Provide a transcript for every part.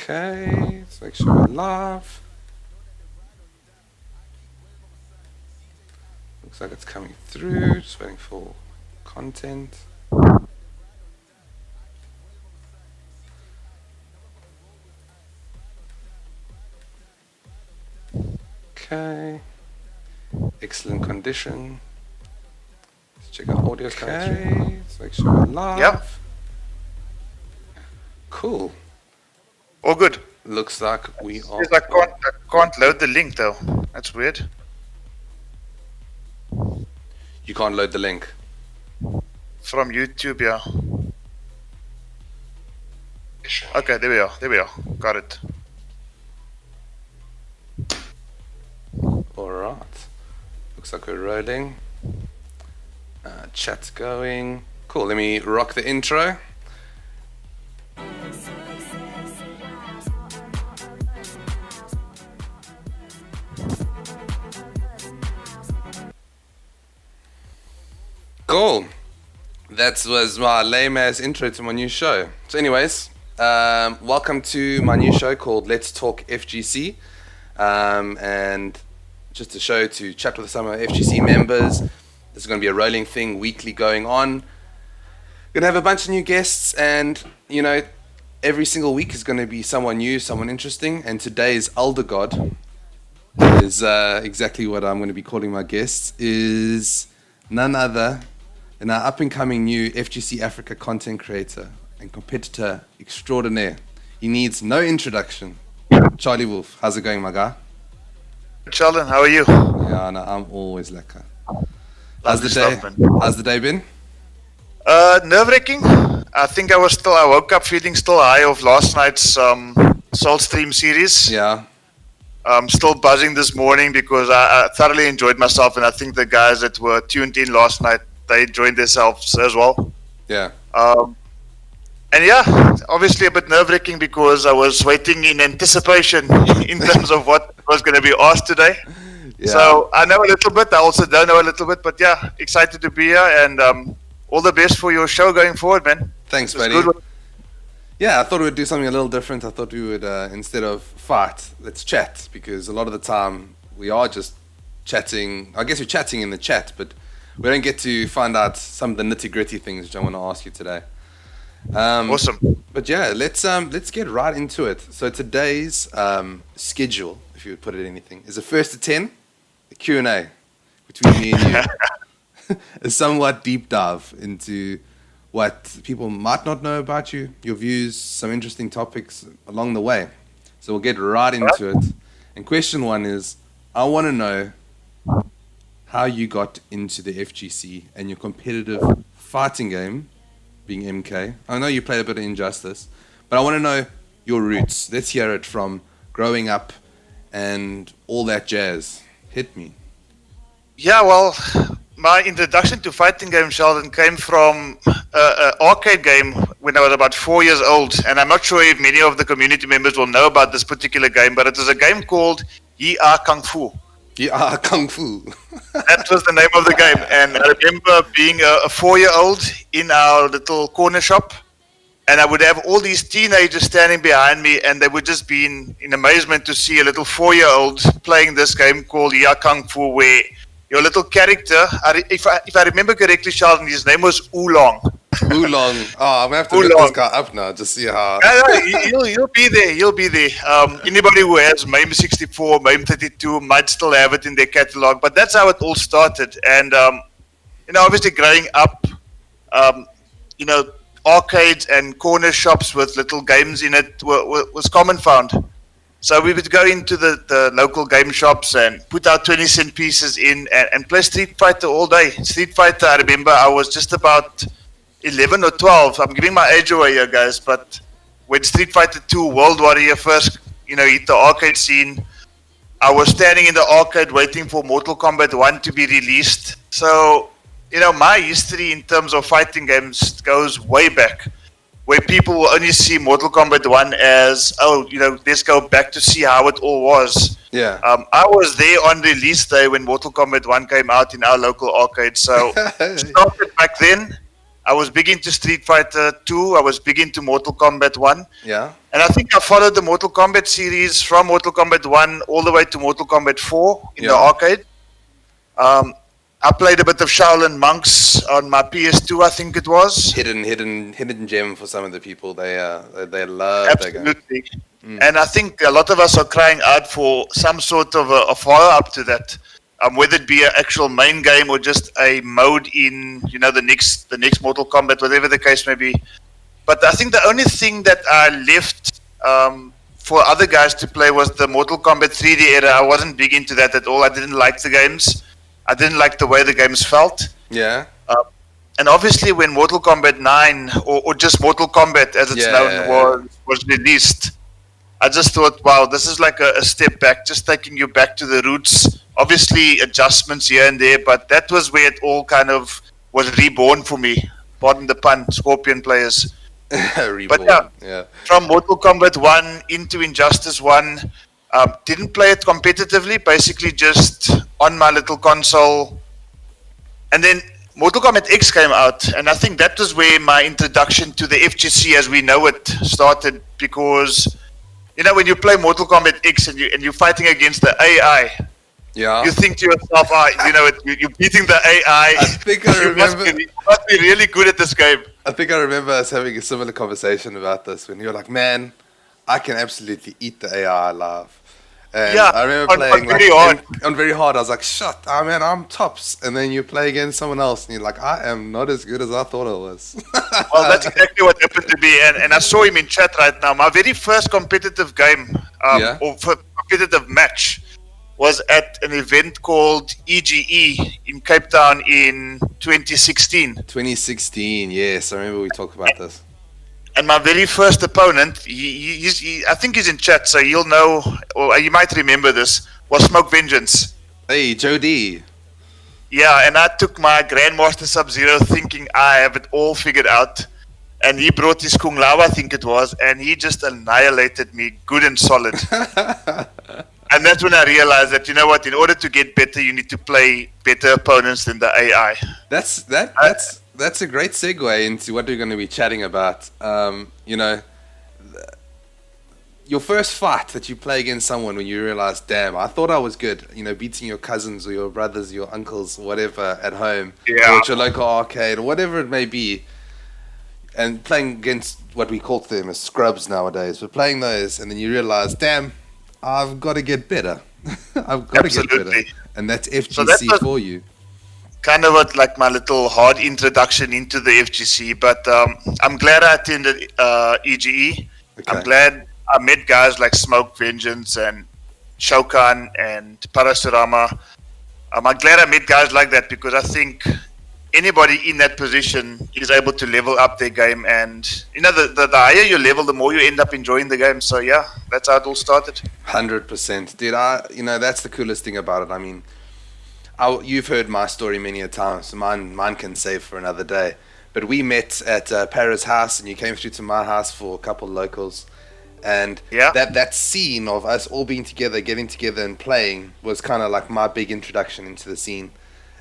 Okay, let's make sure we're live. Looks like it's coming through. Just waiting for content. Okay. Excellent condition. Let's check out audio. Okay. Let's make sure we're live. Yep. Cool. All good. Looks like we are. I can't load the link though. That's weird. You can't load the link. From YouTube, yeah. Okay, there we are. There we are. Got it. Alright. Looks like we're rolling. Chat's going. Cool, let me rock the intro. Cool. That was my lame ass intro to my new show. So anyways, welcome to my new show called Let's Talk FGC. And just a show to chat with some of our FGC members. This is going to be a rolling thing, weekly going on. Going to have a bunch of new guests, and you know, every single week is going to be someone new, someone interesting. And today's Elder God is exactly what I'm going to be calling my guests, is none other than our up-and-coming new FGC Africa content creator and competitor extraordinaire. He needs no introduction. CharlieWolf, how's it going, my guy? Sheldon, how are you? Yeah, no, I'm always lekker. How's the day? How's the day been? Nerve-wracking. I think I woke up feeling still high of last night's Soul Stream series. Yeah. I'm still buzzing this morning because I thoroughly enjoyed myself, and I think the guys that were tuned in last night, they enjoyed themselves as well. Yeah. And yeah, obviously a bit nerve-wracking because I was waiting in anticipation in terms of what was going to be asked today. Yeah. So I know a little bit. I also don't know a little bit, but yeah, excited to be here, and all the best for your show going forward, man. Thanks, buddy. Yeah, I thought we would do something a little different. I thought we would, instead of fight, let's chat, because a lot of the time we are just chatting. I guess we're chatting in the chat, but we don't get to find out some of the nitty-gritty things which I want to ask you today. Awesome. But yeah, let's get right into it. So today's schedule, if you would put it anything, is a first to 10, a Q&A between me and you. A somewhat deep dive into what people might not know about you, your views, some interesting topics along the way. So we'll get right into it. And question one is, I want to know how you got into the FGC and your competitive fighting game, being MK. I know you played a bit of Injustice, but I want to know your roots. Let's hear it from growing up and all that jazz. Hit me. Yeah, well, my introduction to fighting games, Sheldon, came from an arcade game when I was about 4 years old. And I'm not sure if many of the community members will know about this particular game, but it was a game called Ye Are Kung Fu. Ye Are Kung Fu. That was the name of the game. And I remember being a 4-year-old in our little corner shop. And I would have all these teenagers standing behind me, and they would just be in amazement to see a little 4-year-old playing this game called Ye Are Kung Fu, where your little character, if I remember correctly, Sheldon, his name was Oolong. Oolong. Oh, I'm going to have to look this guy up now to see how... You'll be there. You'll be there. Anybody who has MAME 64, MAME 32 might still have it in their catalog. But that's how it all started. And, obviously growing up, arcades and corner shops with little games in it was common found. So we would go into the local game shops and put our 20-cent pieces in and play Street Fighter all day. Street Fighter, I remember I was just about 11 or 12. I'm giving my age away here, guys. But when Street Fighter 2 World Warrior first, hit the arcade scene, I was standing in the arcade waiting for Mortal Kombat 1 to be released. So, my history in terms of fighting games goes way back, where people will only see Mortal Kombat 1 as, let's go back to see how it all was. Yeah. I was there on release day when Mortal Kombat 1 came out in our local arcade, so started back then. I was big into Street Fighter 2. I was big into Mortal Kombat 1. Yeah. And I think I followed the Mortal Kombat series from Mortal Kombat 1 all the way to Mortal Kombat 4 in the arcade. I played a bit of Shaolin Monks on my PS2, I think it was. Hidden gem for some of the people. They love Absolutely. That game. And I think a lot of us are crying out for some sort of a follow-up to that. Whether it be an actual main game or just a mode in, the next Mortal Kombat, whatever the case may be. But I think the only thing that I left for other guys to play was the Mortal Kombat 3D era. I wasn't big into that at all. I didn't like the games. I didn't like the way the games felt. Yeah. And obviously when Mortal Kombat 9 or just Mortal Kombat as it's known was released, I just thought, wow, this is like a step back, just taking you back to the roots. Obviously adjustments here and there, but that was where it all kind of was reborn for me. Pardon the pun, Scorpion players. Reborn, but from Mortal Kombat 1 into Injustice 1, didn't play it competitively, basically just on my little console. And then Mortal Kombat X came out, and I think that was where my introduction to the FGC as we know it started, because when you play Mortal Kombat X and you're fighting against the AI, you think to yourself, you're beating the AI. I think I remember. You must be really good at this game. I think I remember us having a similar conversation about this when you were like, man, I can absolutely eat the AI alive. And I remember playing on very hard. I was like, shut, man, I'm tops. And then you play against someone else and you're like, I am not as good as I thought I was. Well, that's exactly what happened to me. And I saw him in chat right now. My very first competitive game or competitive match was at an event called EGE in Cape Town in 2016. 2016, yes. I remember we talked about this. And my very first opponent, I think he's in chat, so you'll know, or you might remember this, was Smoke Vengeance. Hey, Joe D. Yeah, and I took my Grandmaster Sub-Zero thinking I have it all figured out. And he brought his Kung Lao, I think it was, and he just annihilated me good and solid. And that's when I realized that, in order to get better, you need to play better opponents than the AI. That's a great segue into what we're going to be chatting about. Your first fight that you play against someone when you realize, damn, I thought I was good. Beating your cousins or your brothers, your uncles, whatever at home, or at your local arcade, or whatever it may be, and playing against what we call them as scrubs nowadays. But playing those, and then you realize, damn, I've got to get better. I've got to get better, and that's FGC for you. Kind of like my little hard introduction into the FGC, but I'm glad I attended EGE. Okay. I'm glad I met guys like Smoke Vengeance and Shokan and Parasurama. I'm glad I met guys like that because I think anybody in that position is able to level up their game, and the higher you level, the more you end up enjoying the game. So yeah, that's how it all started. 100%, dude. That's the coolest thing about it. I mean, you've heard my story many a time, so mine can save for another day. But we met at Para's house, and you came through to my house for a couple of locals. And that scene of us all being together, getting together and playing was kind of like my big introduction into the scene.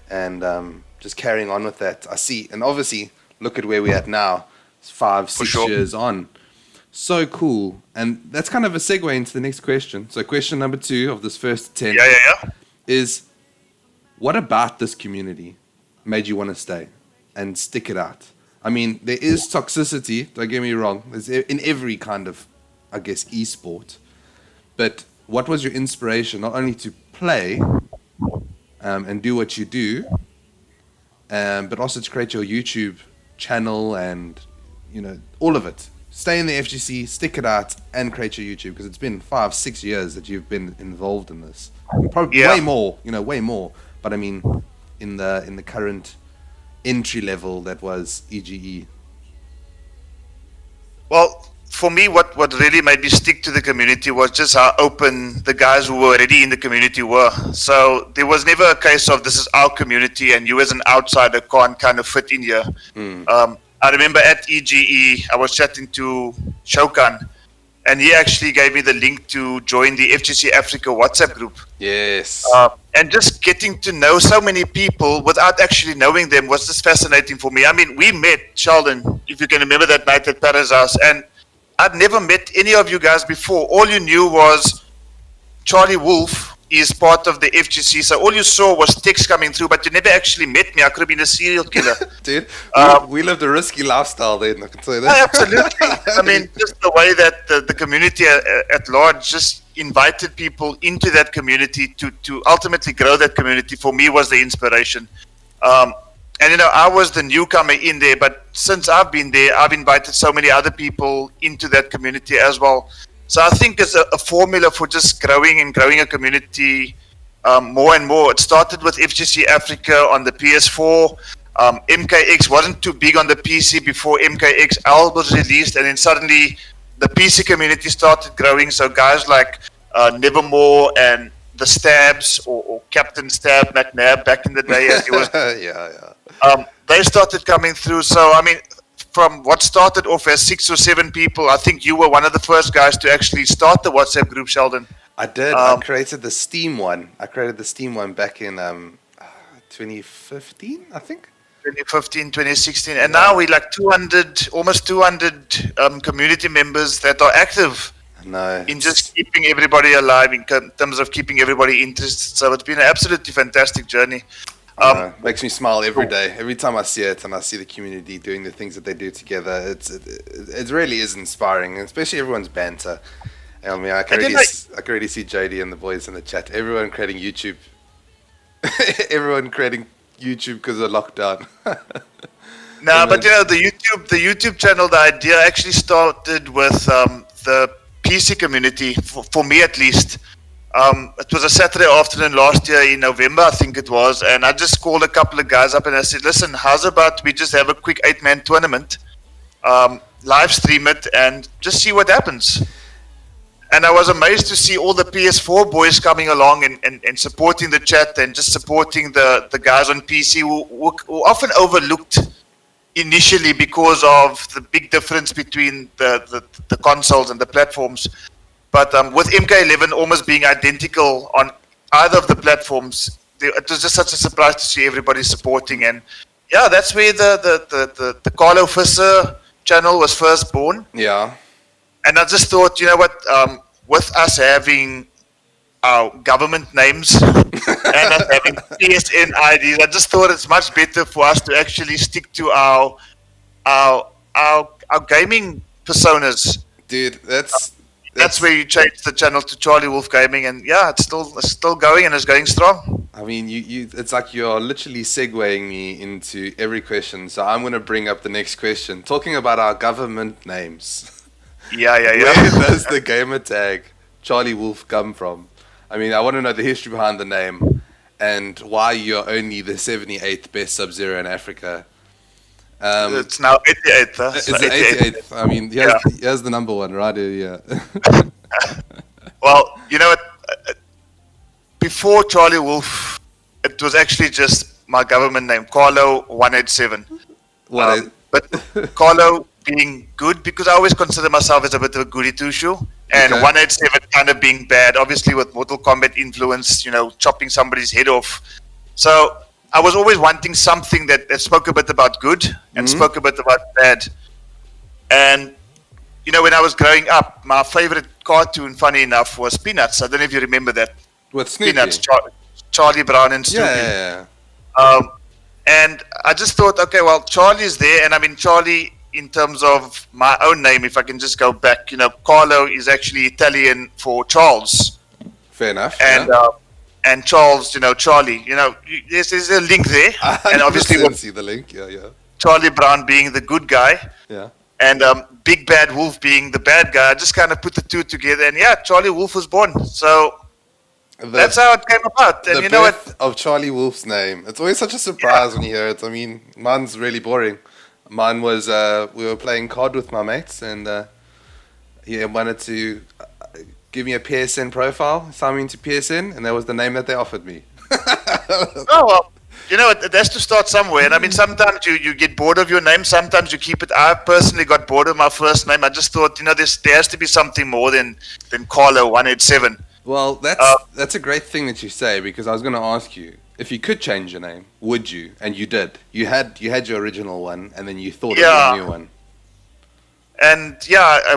And just carrying on with that, I see. And obviously, look at where we're at now. It's 5-6 years on. So cool. And that's kind of a segue into the next question. So question number 2 of this first 10 is, what about this community made you want to stay and stick it out? I mean, there is toxicity, don't get me wrong. There's in every kind of, I guess, esport. But what was your inspiration, not only to play and do what you do, but also to create your YouTube channel and, all of it? Stay in the FGC, stick it out, and create your YouTube, because it's been 5-6 years that you've been involved in this. Probably way more. But I mean, in the current entry level that was EGE. Well, for me, what really made me stick to the community was just how open the guys who were already in the community were. So there was never a case of this is our community and you as an outsider can't kind of fit in here. I remember at EGE, I was chatting to Shokan, and he actually gave me the link to join the FGC Africa WhatsApp group. Yes. And just getting to know so many people without actually knowing them was just fascinating for me. I mean, we met, Sheldon, if you can remember that night at Paris House, and I'd never met any of you guys before. All you knew was CharlieWolf is part of the FGC, so all you saw was text coming through, but you never actually met me. I could have been a serial killer. Dude, we lived a risky lifestyle then, I can tell you that. Absolutely. I mean, just the way that the community at large just invited people into that community to ultimately grow that community, for me, was the inspiration. And, you know, I was the newcomer in there, but since I've been there, I've invited so many other people into that community as well. So I think it's a formula for just growing a community more and more. It started with FGC Africa on the PS4. MKX wasn't too big on the PC before MKXL was released, and then suddenly the PC community started growing. So guys like Nevermore and the Stabs, or Captain Stab McNabb back in the day, as he was. They started coming through. So I mean, from what started off as 6 or 7 people, I think you were one of the first guys to actually start the WhatsApp group, Sheldon. I did. I created the Steam one. Back in 2015, I think. 2015, 2016. And now we're like 200, almost 200 community members that are active in just keeping everybody alive, in terms of keeping everybody interested. So it's been an absolutely fantastic journey. Makes me smile every day. Every time I see it and I see the community doing the things that they do together, it really is inspiring, and especially everyone's banter. I mean, I can already see JD and the boys in the chat. Everyone creating YouTube. Everyone creating YouTube because of lockdown. But you know, the YouTube channel, the idea actually started with the PC community, for me at least. It was a Saturday afternoon last year in November, I think it was, and I just called a couple of guys up and I said, listen, how's about we just have a quick 8-man tournament, live stream it, and just see what happens. And I was amazed to see all the PS4 boys coming along and supporting the chat and just supporting the guys on PC who often overlooked initially because of the big difference between the consoles and the platforms. But with MK11 almost being identical on either of the platforms, it was just such a surprise to see everybody supporting. And yeah, that's where the Carlo Visser channel was first born. Yeah. And I just thought, you know what, with us having our government names and us having PSN IDs, I just thought it's much better for us to actually stick to our gaming personas. Dude, that's where you change the channel to CharlieWolf Gaming, and yeah, it's still going and it's going strong. I mean, it's like you're literally segueing me into every question, so I'm going to bring up the next question. Talking about our government names. Yeah. Where does the gamer tag CharlieWolf come from? I mean, I want to know the history behind the name and why you're only the 78th best Sub-Zero in Africa. It's now 88th. Huh? It's the 88th. I mean, here's the number one right here. Yeah. Well, you know what? Before CharlieWolf, it was actually just my government name, Carlo 187. But Carlo being good, because I always consider myself as a bit of a goody two-shoe, and 187 kind of being bad, obviously with Mortal Kombat influence, you know, chopping somebody's head off. So I was always wanting something that spoke a bit about good and spoke a bit about bad. And, you know, when I was growing up, my favorite cartoon, funny enough, was Peanuts. I don't know if you remember that. With Snoopy? Peanuts, Charlie Brown and Snoopy. Yeah. And I just thought, okay, well, Charlie's there. And I mean, Charlie, in terms of my own name, if I can just go back, you know, Carlo is actually Italian for Charles. Fair enough. And Charles, you know, Charlie, you know, there's a link there. And obviously, see the link. Yeah. Charlie Brown being the good guy. Yeah. And Big Bad Wolf being the bad guy. I just kind of put the two together. And yeah, CharlieWolf was born. So that's how it came about. And you know what? Of CharlieWolf's name. It's always such a surprise when you hear it. I mean, mine's really boring. Mine was, we were playing COD with my mates, and he wanted to give me a PSN profile, sign me into PSN, and that was the name that they offered me. Oh, well, You know, it has to start somewhere. And I mean, sometimes you get bored of your name. Sometimes you keep it. I personally got bored of my first name. I just thought, there has to be something more than Carlo 187. Well, that's a great thing that you say, because I was going to ask you, if you could change your name, would you? And you did. You had your original one, and then you thought of a new one. And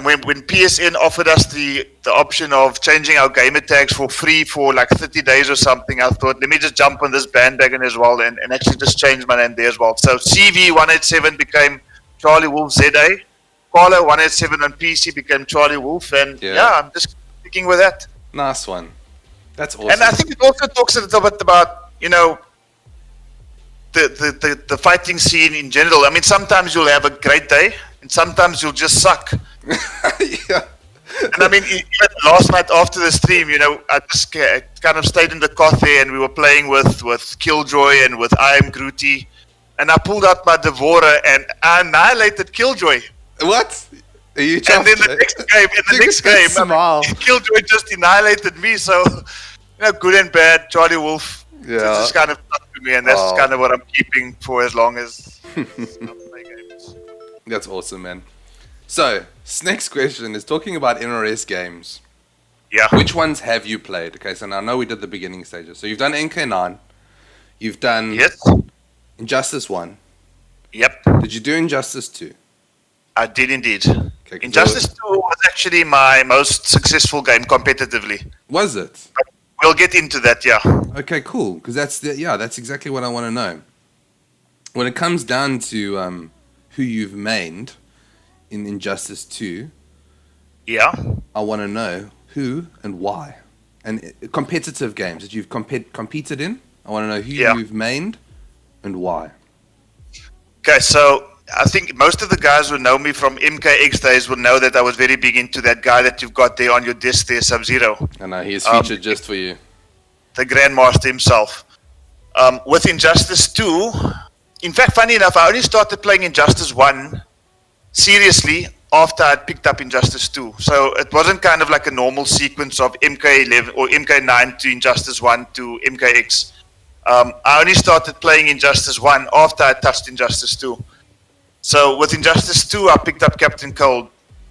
when PSN offered us the option of changing our gamer tags for free for like 30 days or something, I thought, let me just jump on this bandwagon as well and actually just change my name there as well. So CV187 became CharlieWolf ZA. Carlo 187 on PC became CharlieWolf, and I'm just sticking with that. Nice one. That's awesome. And I think it also talks a little bit about, the fighting scene in general. I mean, sometimes you'll have a great day, and sometimes you'll just suck. Yeah. And I mean, even last night after the stream, I just kind of stayed in the cafe, and we were playing with Killjoy and with I Am Grootty, and I pulled out my Devourer and I annihilated Killjoy. What? Are you and then the next game, Killjoy just annihilated me. So, good and bad, CharlieWolf. Yeah. It's just kind of stuck to me, and that's kind of what I'm keeping for as long as I play games. That's awesome, man. So, next question is talking about NRS games. Yeah. Which ones have you played? Okay, so now I know we did the beginning stages. So you've done NK9. You've done Injustice 1. Yep. Did you do Injustice 2? I did indeed. Okay, Injustice 2 was actually my most successful game competitively. Was it? But we'll get into that, yeah. Okay, cool. Because that's exactly what I want to know. When it comes down to who you've mained in Injustice 2, I want to know who and why. And competitive games that you've competed in, I want to know who you've mained and why. Okay, so I think most of the guys who know me from MKX days will know that I was very big into that guy that you've got there on your desk there, Sub-Zero. I know, he's featured just for you. The Grandmaster himself. With Injustice 2, in fact, funny enough, I only started playing Injustice 1 seriously after I'd picked up Injustice 2. So it wasn't kind of like a normal sequence of MK11 or MK9 to Injustice 1 to MKX. I only started playing Injustice 1 after I touched Injustice 2. So with Injustice 2, I picked up Captain Cold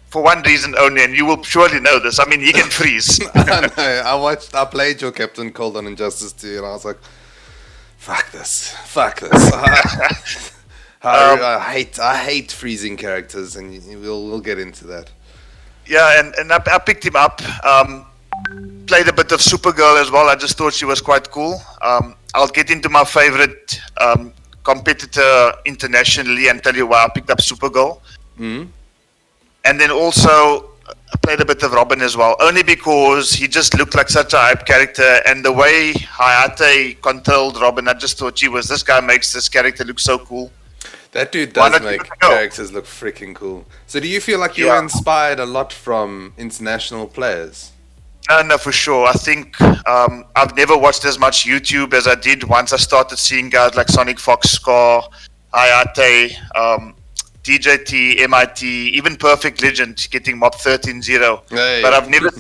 for one reason only, and you will surely know this. I mean, he can freeze. I know. I played your Captain Cold on Injustice 2, and I was like, fuck this. I hate freezing characters, and we'll get into that. Yeah, and I picked him up. Played a bit of Supergirl as well. I just thought she was quite cool. I'll get into my favorite competitor internationally and tell you why I picked up Supergirl. Mm-hmm. And then also I played a bit of Robin as well, only because he just looked like such a hype character, and the way Hayate controlled Robin, I just thought, gee whiz, this guy makes this character look so cool. That dude does make characters look freaking cool. So do you feel like you were inspired a lot from international players? No, for sure. I think I've never watched as much YouTube as I did once I started seeing guys like Sonic Fox, Scar, Hayate, DJT, MIT, even Perfect Legend getting Mob 13-0. Hey. But I've never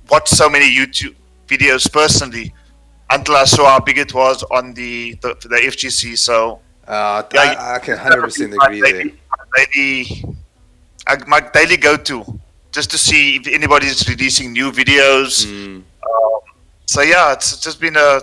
watched so many YouTube videos personally until I saw how big it was on the FGC. So I can 100% agree there. My daily go-to, just to see if anybody's releasing new videos. So yeah, it's just been a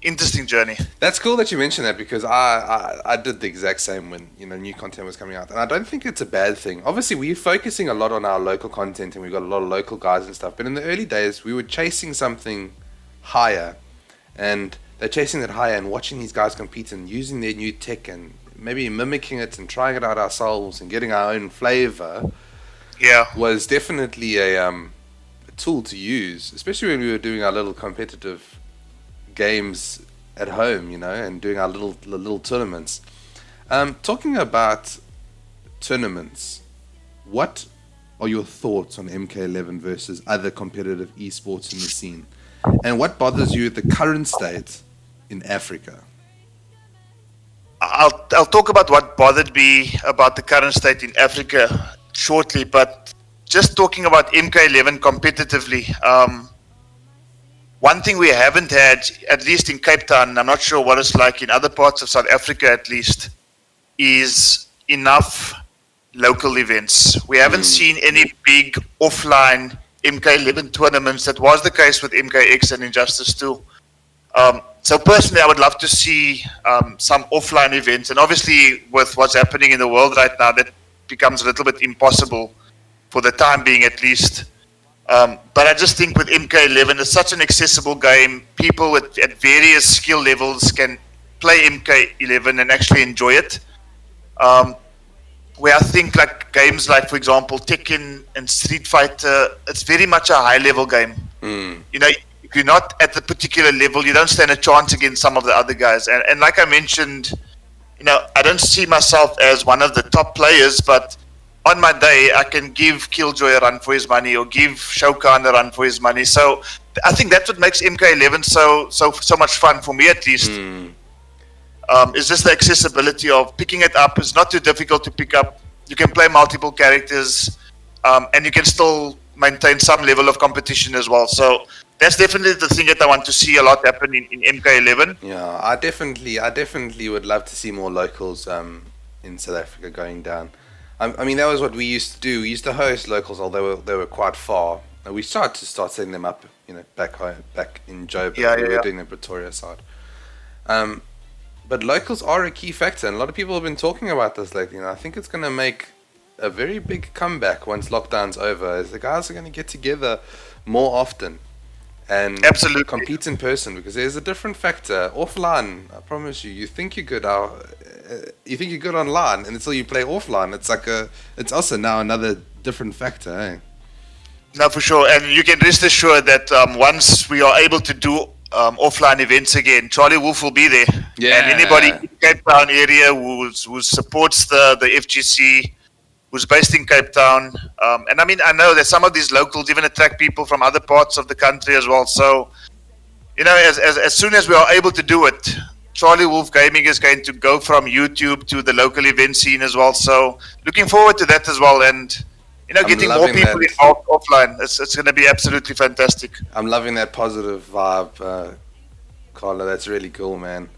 interesting journey. That's cool that you mentioned that, because I did the exact same when new content was coming out, and I don't think it's a bad thing. Obviously, we're focusing a lot on our local content, and we've got a lot of local guys and stuff. But in the early days, we were chasing something higher, and they're chasing that higher and watching these guys compete and using their new tech and maybe mimicking it and trying it out ourselves and getting our own flavor. Yeah, was definitely a tool to use, especially when we were doing our little competitive games at home, and doing our little tournaments. Talking about tournaments, what are your thoughts on MK11 versus other competitive esports in the scene? And what bothers you at the current state in Africa? I'll talk about what bothered me about the current state in Africa shortly, but just talking about MK11 competitively, one thing we haven't had, at least in Cape Town, I'm not sure what it's like in other parts of South Africa at least, is enough local events. We haven't seen any big offline MK11 tournaments. That was the case with MKX and Injustice 2. So personally, I would love to see some offline events. And obviously, with what's happening in the world right now, that becomes a little bit impossible for the time being, at least. But I just think with MK11, it's such an accessible game. People at various skill levels can play MK11 and actually enjoy it. Where I think like games like, for example, Tekken and Street Fighter, it's very much a high-level game. You know, if you're not at the particular level, you don't stand a chance against some of the other guys. And like I mentioned, you know, I don't see myself as one of the top players, but on my day, I can give Killjoy a run for his money or give Shao Kahn a run for his money. So I think that's what makes MK11 so much fun, for me at least. Is just the accessibility of picking it up. It's not too difficult to pick up. You can play multiple characters, and you can still maintain some level of competition as well. So that's definitely the thing that I want to see a lot happen in MK11. Yeah, I definitely would love to see more locals in South Africa going down. I mean, that was what we used to do. We used to host locals, although they were quite far. And we started to setting them up, you know, back in Joburg. We were doing the Pretoria side. But locals are a key factor, and a lot of people have been talking about this lately. And I think it's going to make a very big comeback once lockdown's over, as the guys are going to get together more often and Absolutely compete in person, because there's a different factor. Offline, I promise you, you think you're good online, and until you play offline, it's also now another different factor, eh? No, for sure. And you can rest assured that once we are able to do offline events again, CharlieWolf will be there. Yeah. And anybody in the Cape Town area who supports the FGC, who's based in Cape Town. And I mean, I know that some of these locals even attract people from other parts of the country as well. So, you know, as soon as we are able to do it, CharlieWolf Gaming is going to go from YouTube to the local event scene as well. So looking forward to that as well. And, you know, getting more people involved offline. It's going to be absolutely fantastic. I'm loving that positive vibe, Carla. That's really cool, man.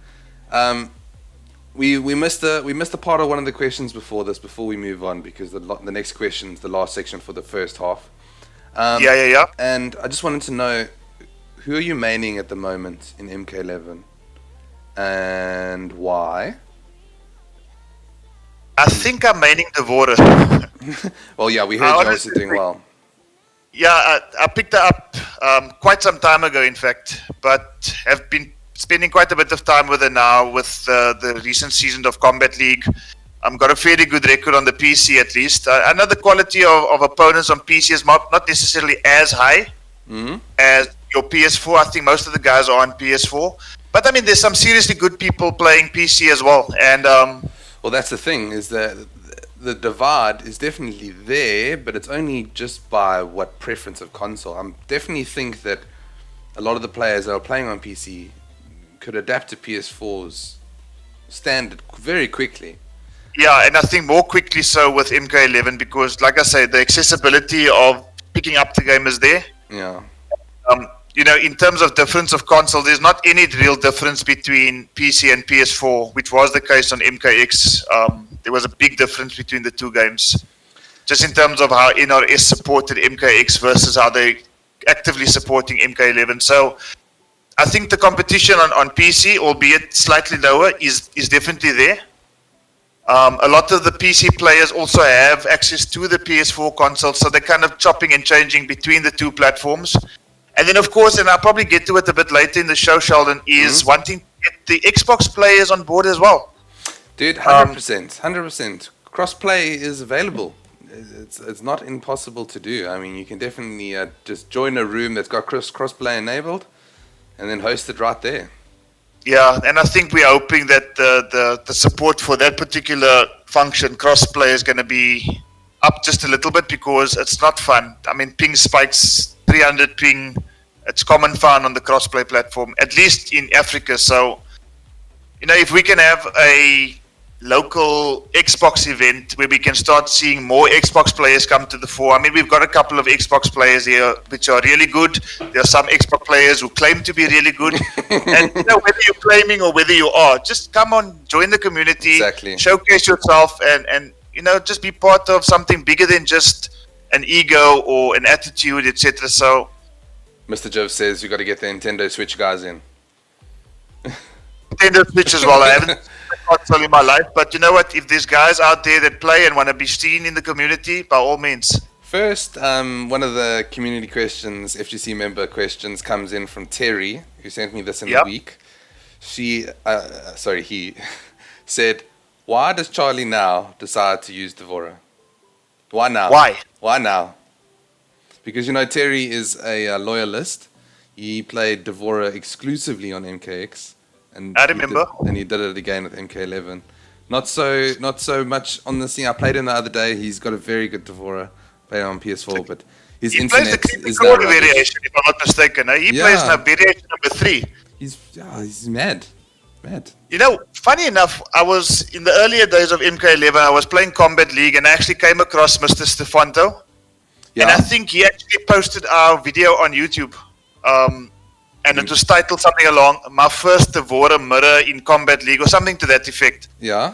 We missed a part of one of the questions before we move on, because the next question is the last section for the first half. Yeah. And I just wanted to know, who are you maining at the moment in MK11, and why? I think I'm maining Devora. Well, yeah, we heard you're also doing well. Yeah, I picked her up quite some time ago, in fact, but have been spending quite a bit of time with her now with the recent season of Combat League. Got a fairly good record on the PC at least. I know the quality of opponents on PC is not necessarily as high as your PS4. I think most of the guys are on PS4. But I mean, there's some seriously good people playing PC as well. And well, that's the thing, is that the divide is definitely there, but it's only just by what preference of console. I definitely think that a lot of the players that are playing on PC could adapt to PS4's standard very quickly. Yeah, and I think more quickly so with MK11, because, like I say, the accessibility of picking up the game is there. Yeah. You know, in terms of difference of console, there's not any real difference between PC and PS4, which was the case on MKX. There was a big difference between the two games, just in terms of how NRS supported MKX versus how they actively supporting MK11. So I think the competition on PC, albeit slightly lower, is definitely there. A lot of the PC players also have access to the PS4 console, so they're kind of chopping and changing between the two platforms. And then, of course, and I'll probably get to it a bit later in the show, Sheldon, is wanting to get the Xbox players on board as well. Dude, 100%. Crossplay is available. It's not impossible to do. I mean, you can definitely just join a room that's got crossplay enabled and then host it right there. Yeah, and I think we're hoping that the support for that particular function, crossplay, is going to be up just a little bit, because it's not fun. I mean, ping spikes, 300 ping, it's common fun on the crossplay platform, at least in Africa. So, you know, if we can have a local Xbox event where we can start seeing more Xbox players come to the fore. I mean, we've got a couple of Xbox players here which are really good. There are some Xbox players who claim to be really good. And whether you're claiming or whether you are, just come on, join the community, Exactly. showcase yourself, and just be part of something bigger than just an ego or an attitude, etc. So, Mr. Jove says you got to get the Nintendo Switch guys in. Nintendo Switch as well. I haven't console in my life, but you know what? If there's guys out there that play and want to be seen in the community, by all means. First, one of the community questions, FGC member questions, comes in from Terry, who sent me this in the week. He said, "Why does Charlie now decide to use Devora? Why now? Why now?" Because Terry is a loyalist. He played Devora exclusively on MKX. And I remember. He did it again with MK11. Not so much on the scene. I played him the other day. He's got a very good Devora. Played him on PS4, but his internet is the variation, if I'm not mistaken. He plays now variation number 3. He's mad. Funny enough, I was in the earlier days of MK11. I was playing Combat League, and I actually came across Mr. Stefanto. Yeah. And I think he actually posted our video on YouTube. And it was titled something along "My First Devora Mirror in Combat League" or something to that effect. Yeah.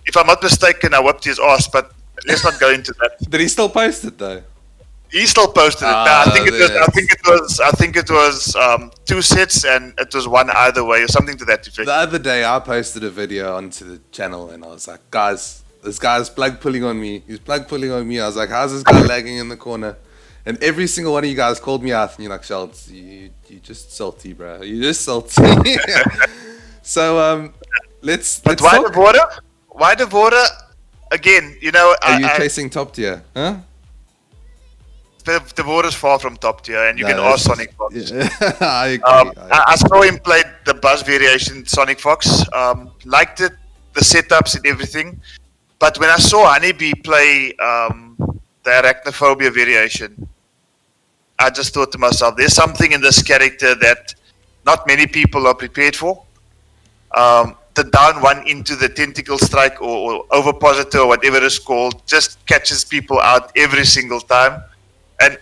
If I'm not mistaken, I whipped his ass, but let's not go into that. Did he still post it though? He still posted it. I think it was 2 sets, and it was one either way or something to that effect. The other day, I posted a video onto the channel, and I was like, "Guys, this guy's plug pulling on me. He's plug pulling on me." I was like, "How's this guy lagging in the corner?" And every single one of you guys called me out, and you're like, "Shelds, you just salty, bro. You just salty." So let's why talk. Devora? Why Devora? Again, Are you chasing top tier? Huh? Devora's far from top tier, and you can ask Sonic Fox. Yeah. I agree. I saw him play the Buzz variation, Sonic Fox. Liked it, the setups and everything. But when I saw Honeybee play the Arachnophobia variation, I just thought to myself, there's something in this character that not many people are prepared for. The down one into the tentacle strike or ovipositor or whatever it's called just catches people out every single time. And,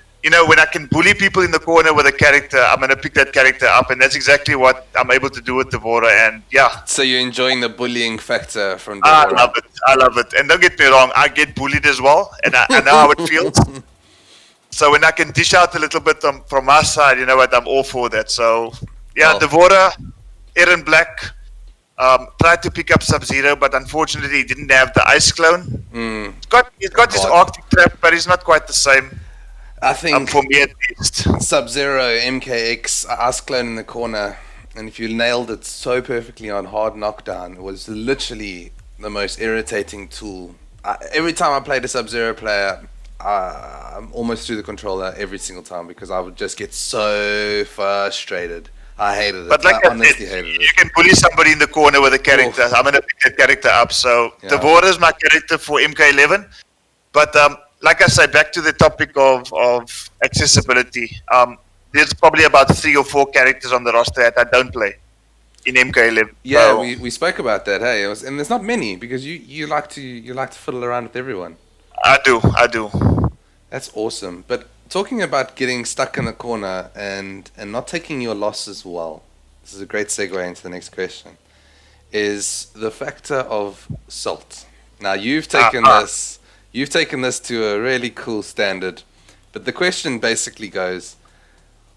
when I can bully people in the corner with a character, I'm going to pick that character up. And that's exactly what I'm able to do with Devora. And yeah. So you're enjoying the bullying factor from Devora? I love it. And don't get me wrong, I get bullied as well. And I know how it feels. So when I can dish out a little bit from my side, you know what, I'm all for that. So, yeah, Devora, Aaron Black, tried to pick up Sub-Zero, but unfortunately he didn't have the Ice Clone. He's got his Arctic Trap, but he's not quite the same. I think for me at least. Sub-Zero, MKX, Ice Clone in the corner, and if you nailed it so perfectly on hard knockdown, it was literally the most irritating tool. Every time I played a Sub-Zero player, I'm almost through the controller every single time because I would just get so frustrated. I hated it. But like I honestly hated it. You can bully somebody in the corner with a character. I'm going to pick that character up. So Devora is my character for MK11. But like I said, back to the topic of accessibility. There's probably about 3 or 4 characters on the roster that I don't play in MK11. Yeah, so, we spoke about that. Hey, and there's not many because you like to fiddle around with everyone. I do. That's awesome. But talking about getting stuck in a corner and not taking your losses well, this is a great segue into the next question, is the factor of salt. Now you've taken this to a really cool standard, but the question basically goes,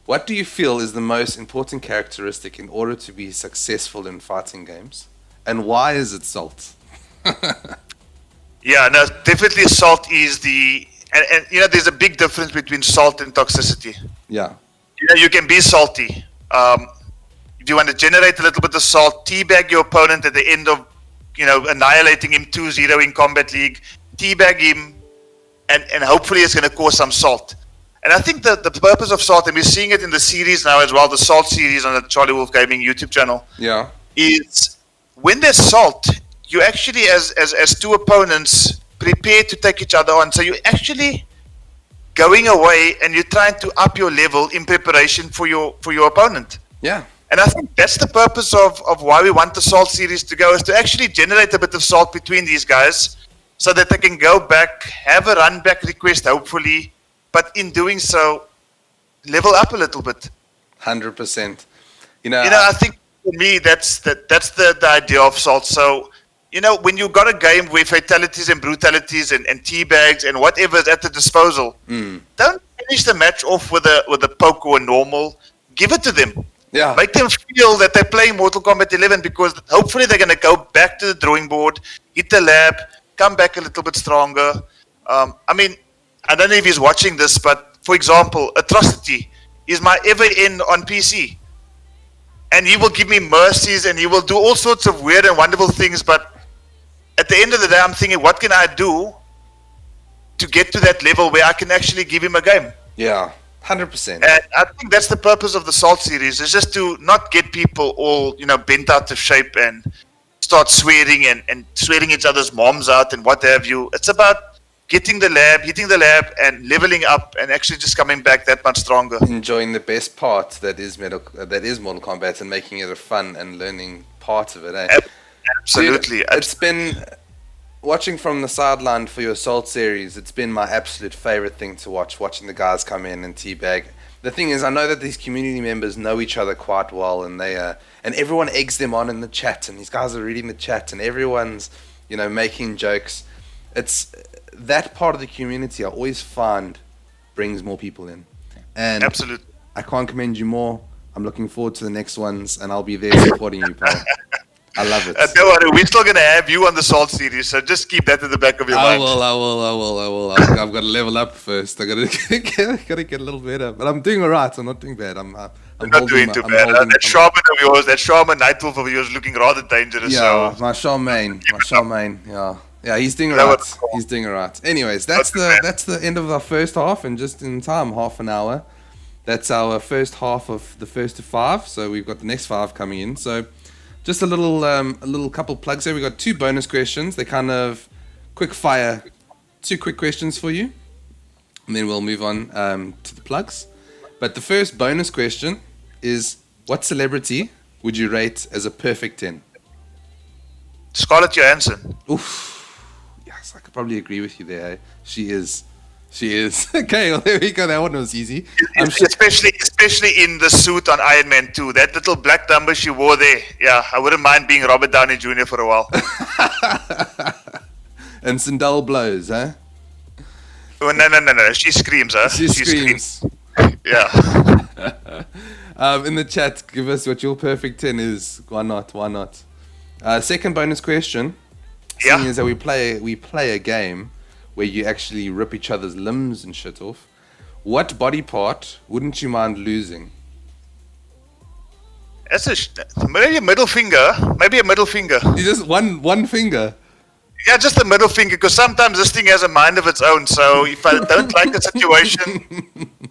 what do you feel is the most important characteristic in order to be successful in fighting games, and why is it salt? Yeah, no, definitely salt is and there's a big difference between salt and toxicity. Yeah. You can be salty. If you want to generate a little bit of salt, teabag your opponent at the end of, annihilating him 2-0 in Combat League, teabag him, and hopefully it's going to cause some salt. And I think the purpose of salt, and we're seeing it in the series now as well, the salt series on the CharlieWolf Gaming YouTube channel, is when there's salt, you actually, as 2 opponents, prepare to take each other on. So you're actually going away and you're trying to up your level in preparation for your opponent. Yeah. And I think that's the purpose of why we want the Salt series to go, is to actually generate a bit of salt between these guys so that they can go back, have a run back request, hopefully, but in doing so, level up a little bit. 100%. I think for me, that's the idea of Salt. So, when you got a game where fatalities and brutalities and teabags and whatever is at the disposal, don't finish the match off with a poke or a normal. Give it to them. Yeah. Make them feel that they're playing Mortal Kombat 11, because hopefully they're going to go back to the drawing board, hit the lab, come back a little bit stronger. I don't know if he's watching this, but for example, Atrocity is my ever in on PC. And he will give me mercies and he will do all sorts of weird and wonderful things. But at the end of the day, I'm thinking, what can I do to get to that level where I can actually give him a game? Yeah. 100%. And I think that's the purpose of the Salt series, is just to not get people all, bent out of shape and start swearing and swearing each other's moms out and what have you. It's about hitting the lab and leveling up and actually just coming back that much stronger. Enjoying the best part that is Mortal Kombat and making it a fun and learning part of it. Eh? Absolutely. Dude, it's been, watching from the sideline for your Assault series, it's been my absolute favorite thing to watching the guys come in and teabag. The thing is, I know that these community members know each other quite well, and and everyone eggs them on in the chat, and these guys are reading the chat, and everyone's, making jokes. It's that part of the community I always find brings more people in. And absolutely. I can't commend you more. I'm looking forward to the next ones, and I'll be there supporting you, pal. I love it. Don't worry, we're still going to have you on the Salt series, so just keep that in the back of your mind. I will. I've got to level up first. I got to get a little better. But I'm doing all right. I'm not doing bad. I'm not doing too bad. That Shaman of yours, that Shaman Nightwolf of yours, looking rather dangerous. Yeah, my Shaman. Yeah, he's doing all right. He's doing all right. Anyways, that's the end of our first half, and just in time, half an hour. That's our first half of the first to 5. So we've got the next 5 coming in. So just a little couple plugs there. We got 2 bonus questions. They kind of quick fire, 2 quick questions for you, and then we'll move on to the plugs. But the first bonus question is: what celebrity would you rate as a perfect 10? Scarlett Johansson. Oof. Yes, I could probably agree with you there. Eh? She is. Okay, well, there we go. That one was easy. Especially in the suit on Iron Man 2. That little black number she wore there. Yeah, I wouldn't mind being Robert Downey Jr. for a while. And Sindel blows, huh? Oh, no. She screams, huh? She screams. Yeah. In the chat, give us what your perfect 10 is. Why not? Second bonus question. Seeing is that we play a game where you actually rip each other's limbs and shit off. What body part wouldn't you mind losing? Maybe a middle finger. You just one finger. Yeah, just the middle finger, because sometimes this thing has a mind of its own. So if I don't like the situation,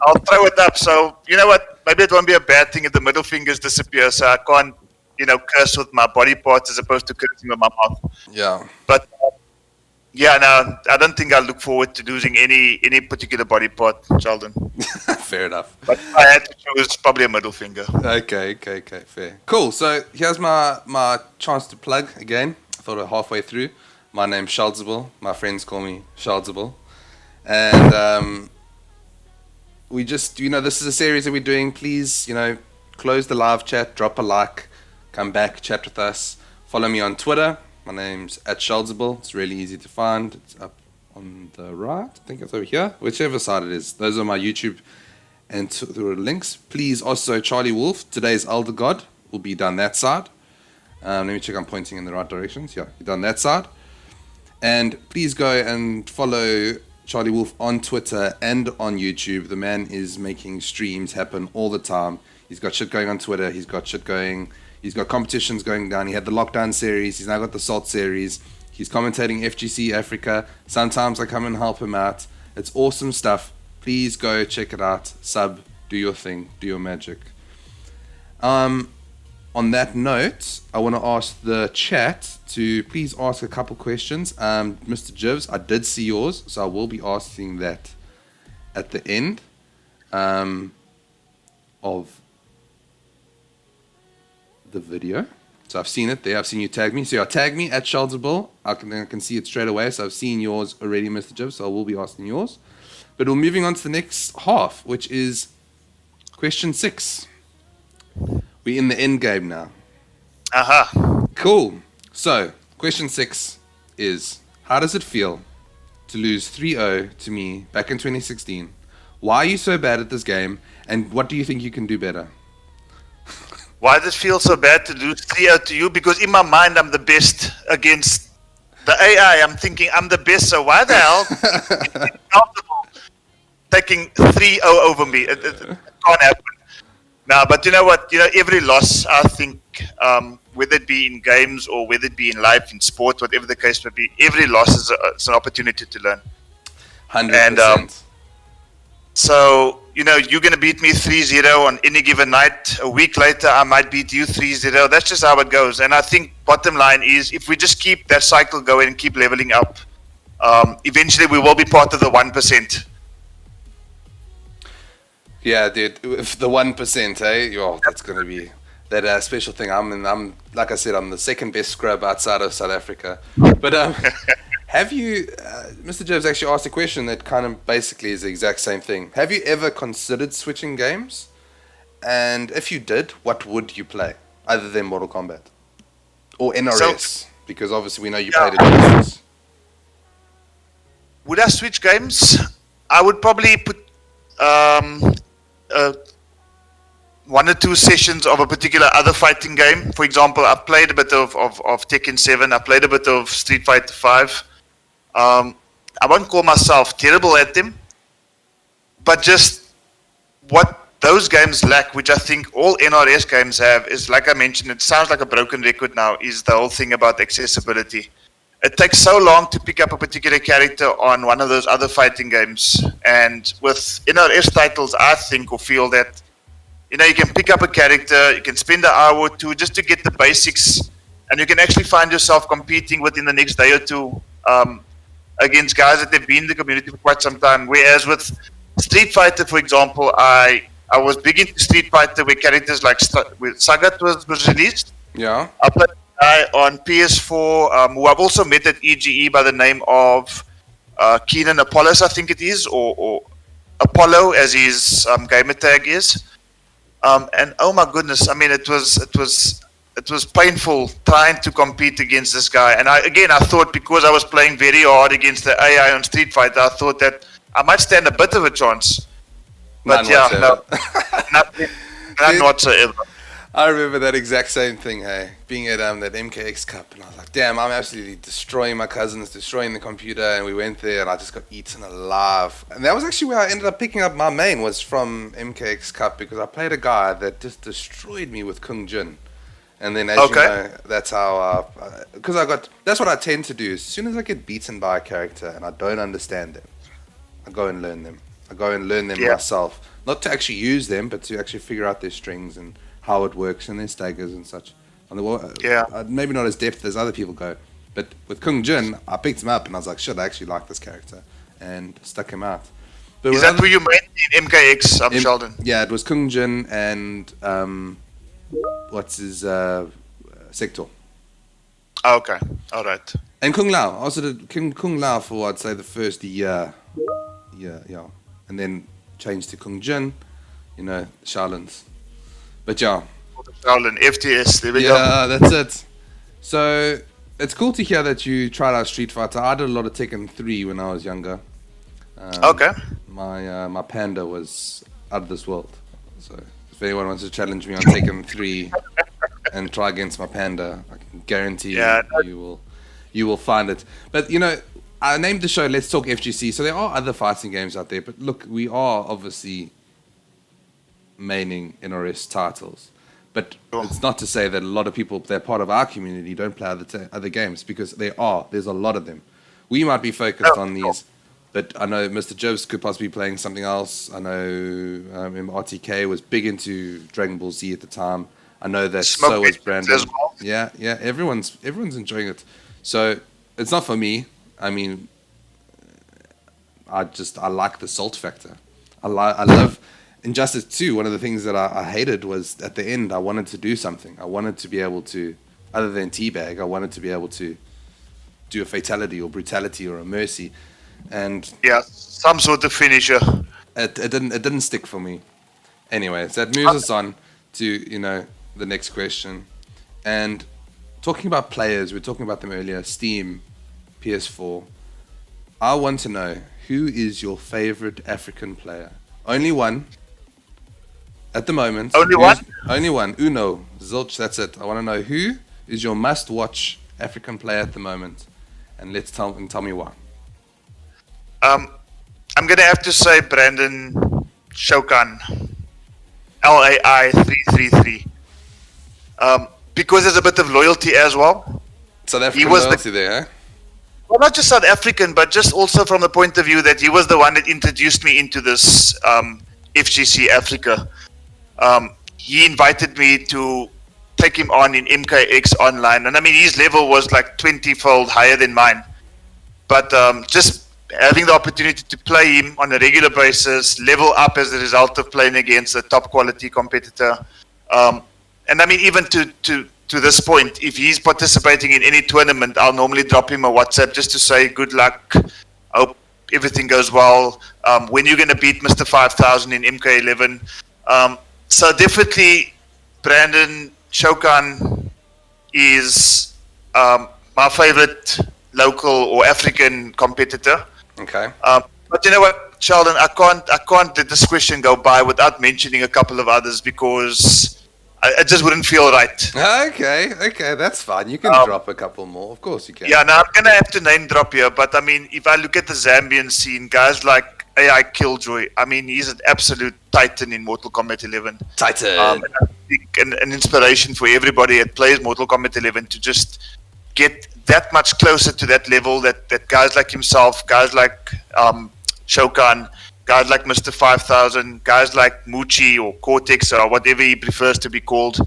I'll throw it up. So you know what? Maybe it won't be a bad thing if the middle fingers disappear, so I can't, curse with my body parts as opposed to cursing with my mouth. Yeah. But no, I don't think I look forward to losing any particular body part, Sheldon. Fair enough. But if I had to choose, probably a middle finger. Okay, fair. Cool. So here's my chance to plug again. I thought we're halfway through. My name's Charlesable. My friends call me Charlesable. And we just, this is a series that we're doing. Please, close the live chat, drop a like, come back, chat with us. Follow me on Twitter. My name's @Charlesable. It's really easy to find. It's up on the right. I think it's over here. Whichever side it is. Those are my YouTube and Twitter links. Please also, CharlieWolf, today's Elder God, will be down that side. Let me check I'm pointing in the right directions. Yeah, you're down that side. And please go and follow CharlieWolf on Twitter and on YouTube. The man is making streams happen all the time. He's got shit going on Twitter. He's got competitions going down. He had the Lockdown series. He's now got the Salt series. He's commentating FGC Africa. Sometimes I come and help him out. It's awesome stuff. Please go check it out. Sub, do your thing, do your magic. On that note, I want to ask the chat to please ask a couple questions. Mr. Jivs, I did see yours, so I will be asking that at the end of the video. So I've seen it there. I've seen you tag me. So tag me at CharlieWolf. I can see it straight away. So I've seen yours already, Mr. Jib. So I will be asking yours. But we're moving on to the next half, which is question 6. We're in the end game now. Cool. So question 6 is, how does it feel to lose 3-0 to me back in 2016? Why are you so bad at this game? And what do you think you can do better? Why does it feel so bad to lose 3-0 to you? Because in my mind, I'm the best against the AI. I'm thinking I'm the best, so why the hell is it comfortable taking 3-0 over me? It can't happen. No, but you know what? Every loss, I think, whether it be in games or whether it be in life, in sport, whatever the case may be, every loss is an opportunity to learn. 100%. And so, you're going to beat me 3-0 on any given night. A week later, I might beat you 3-0. That's just how it goes. And I think bottom line is, if we just keep that cycle going and keep leveling up, eventually we will be part of the 1%. Yeah, dude. If the 1%, that's going to be that special thing. I'm like I said, I'm the second best scrub outside of South Africa. But have you, Mr. Jobs actually asked a question that kind of basically is the exact same thing. Have you ever considered switching games? And if you did, what would you play other than Mortal Kombat or NRS? Because obviously we know you played it. Would I switch games? I would probably put 1 or 2 sessions of a particular other fighting game. For example, I've played a bit of Tekken 7. I played a bit of Street Fighter 5. I won't call myself terrible at them, but just what those games lack, which I think all NRS games have, is, like I mentioned, it sounds like a broken record now, is the whole thing about accessibility. It takes so long to pick up a particular character on one of those other fighting games. And with NRS titles, I think or feel that, you can pick up a character, you can spend an hour or 2 just to get the basics, and you can actually find yourself competing within the next day or 2 against guys that have been in the community for quite some time. Whereas with Street Fighter, for example, I was big into Street Fighter where characters like Sagat was released. Yeah. I played a guy on PS4 who I've also met at EGE by the name of Keenan Apollos, I think it is, or Apollo as his gamer tag is. And oh my goodness, I mean, it was painful trying to compete against this guy. And I thought because I was playing very hard against the AI on Street Fighter, I thought that I might stand a bit of a chance. But none whatsoever. I remember that exact same thing, hey, being at that MKX Cup, and I was like, damn, I'm absolutely destroying my cousins, destroying the computer, and we went there, and I just got eaten alive. And that was actually where I ended up picking up my main, was from MKX Cup, because I played a guy that just destroyed me with Kung Jin. And then, as you know, that's how, that's what I tend to do. As soon as I get beaten by a character and I don't understand them, I go and learn them. I go and learn them myself. Not to actually use them, but to actually figure out their strings and how it works and their staggers and such. Maybe not as depth as other people go. But with Kung Jin, I picked him up and I was like, shit, I actually like this character. And stuck him out. But is that who you made in MKX, Sheldon? Yeah, it was Kung Jin and... what's his Sector. Oh, okay, all right. And Kung Lao. I also did Kung Lao for, I'd say, the first year. And then changed to Kung Jin, Shaolins. But Shaolin, FTS, there we go. Yeah, that's it. So it's cool to hear that you tried out Street Fighter. I did a lot of Tekken 3 when I was younger. Okay. My panda was out of this world. So if anyone wants to challenge me on Tekken 3 and try against my panda, I can guarantee you will find it. But I named the show Let's Talk FGC, so there are other fighting games out there. But look, we are obviously maining NRS titles. But it's not to say that a lot of people that are part of our community don't play other games, because there's a lot of them. We might be focused on these. But I know Mr. Jobs could possibly be playing something else. I know RTK was big into Dragon Ball Z at the time. I know that so was Brandon. Well. Yeah, everyone's enjoying it. So it's not for me. I mean, I like the salt factor. I love, Injustice 2, one of the things that I hated was at the end, I wanted to do something. I wanted to be able to, other than teabag, I wanted to be able to do a fatality or brutality or a mercy. And Yeah, some sort of finisher. it didn't stick for me. Anyways, that moves us on to, you know, the next question. And talking about players, we were talking about them earlier, Steam, PS4. I want to know, who is your favorite African player? Only one. At the moment. Only one? Only one. Uno. Zilch, that's it. I want to know who is your must-watch African player at the moment. And tell me why. I'm going to have to say Brandon Shokan. LAI 333. Because there's a bit of loyalty as well. South African loyalty there, eh? Well, not just South African, but just also from the point of view that he was the one that introduced me into this FGC Africa. He invited me to take him on in MKX online. And I mean, his level was like 20-fold higher than mine. But just having the opportunity to play him on a regular basis, level up as a result of playing against a top quality competitor. And I mean, even to this point, if he's participating in any tournament, I'll normally drop him a WhatsApp just to say good luck. Hope everything goes well. When you're going to beat Mr. 5000 in MK11. So definitely Brandon Shokan is my favorite local or African competitor. Okay. But you know what, Sheldon, I can't let this question go by without mentioning a couple of others because I just wouldn't feel right. Okay, that's fine. You can drop a couple more. Of course you can. Yeah, now I'm going to have to name drop here, but I mean, if I look at the Zambian scene, guys like AI Killjoy, I mean, he's an absolute titan in Mortal Kombat 11. Titan. And I think an inspiration for everybody that plays Mortal Kombat 11 to just get that much closer to that level that guys like himself, guys like Shokan, guys like Mr. 5000, guys like Muchi or Cortex or whatever he prefers to be called,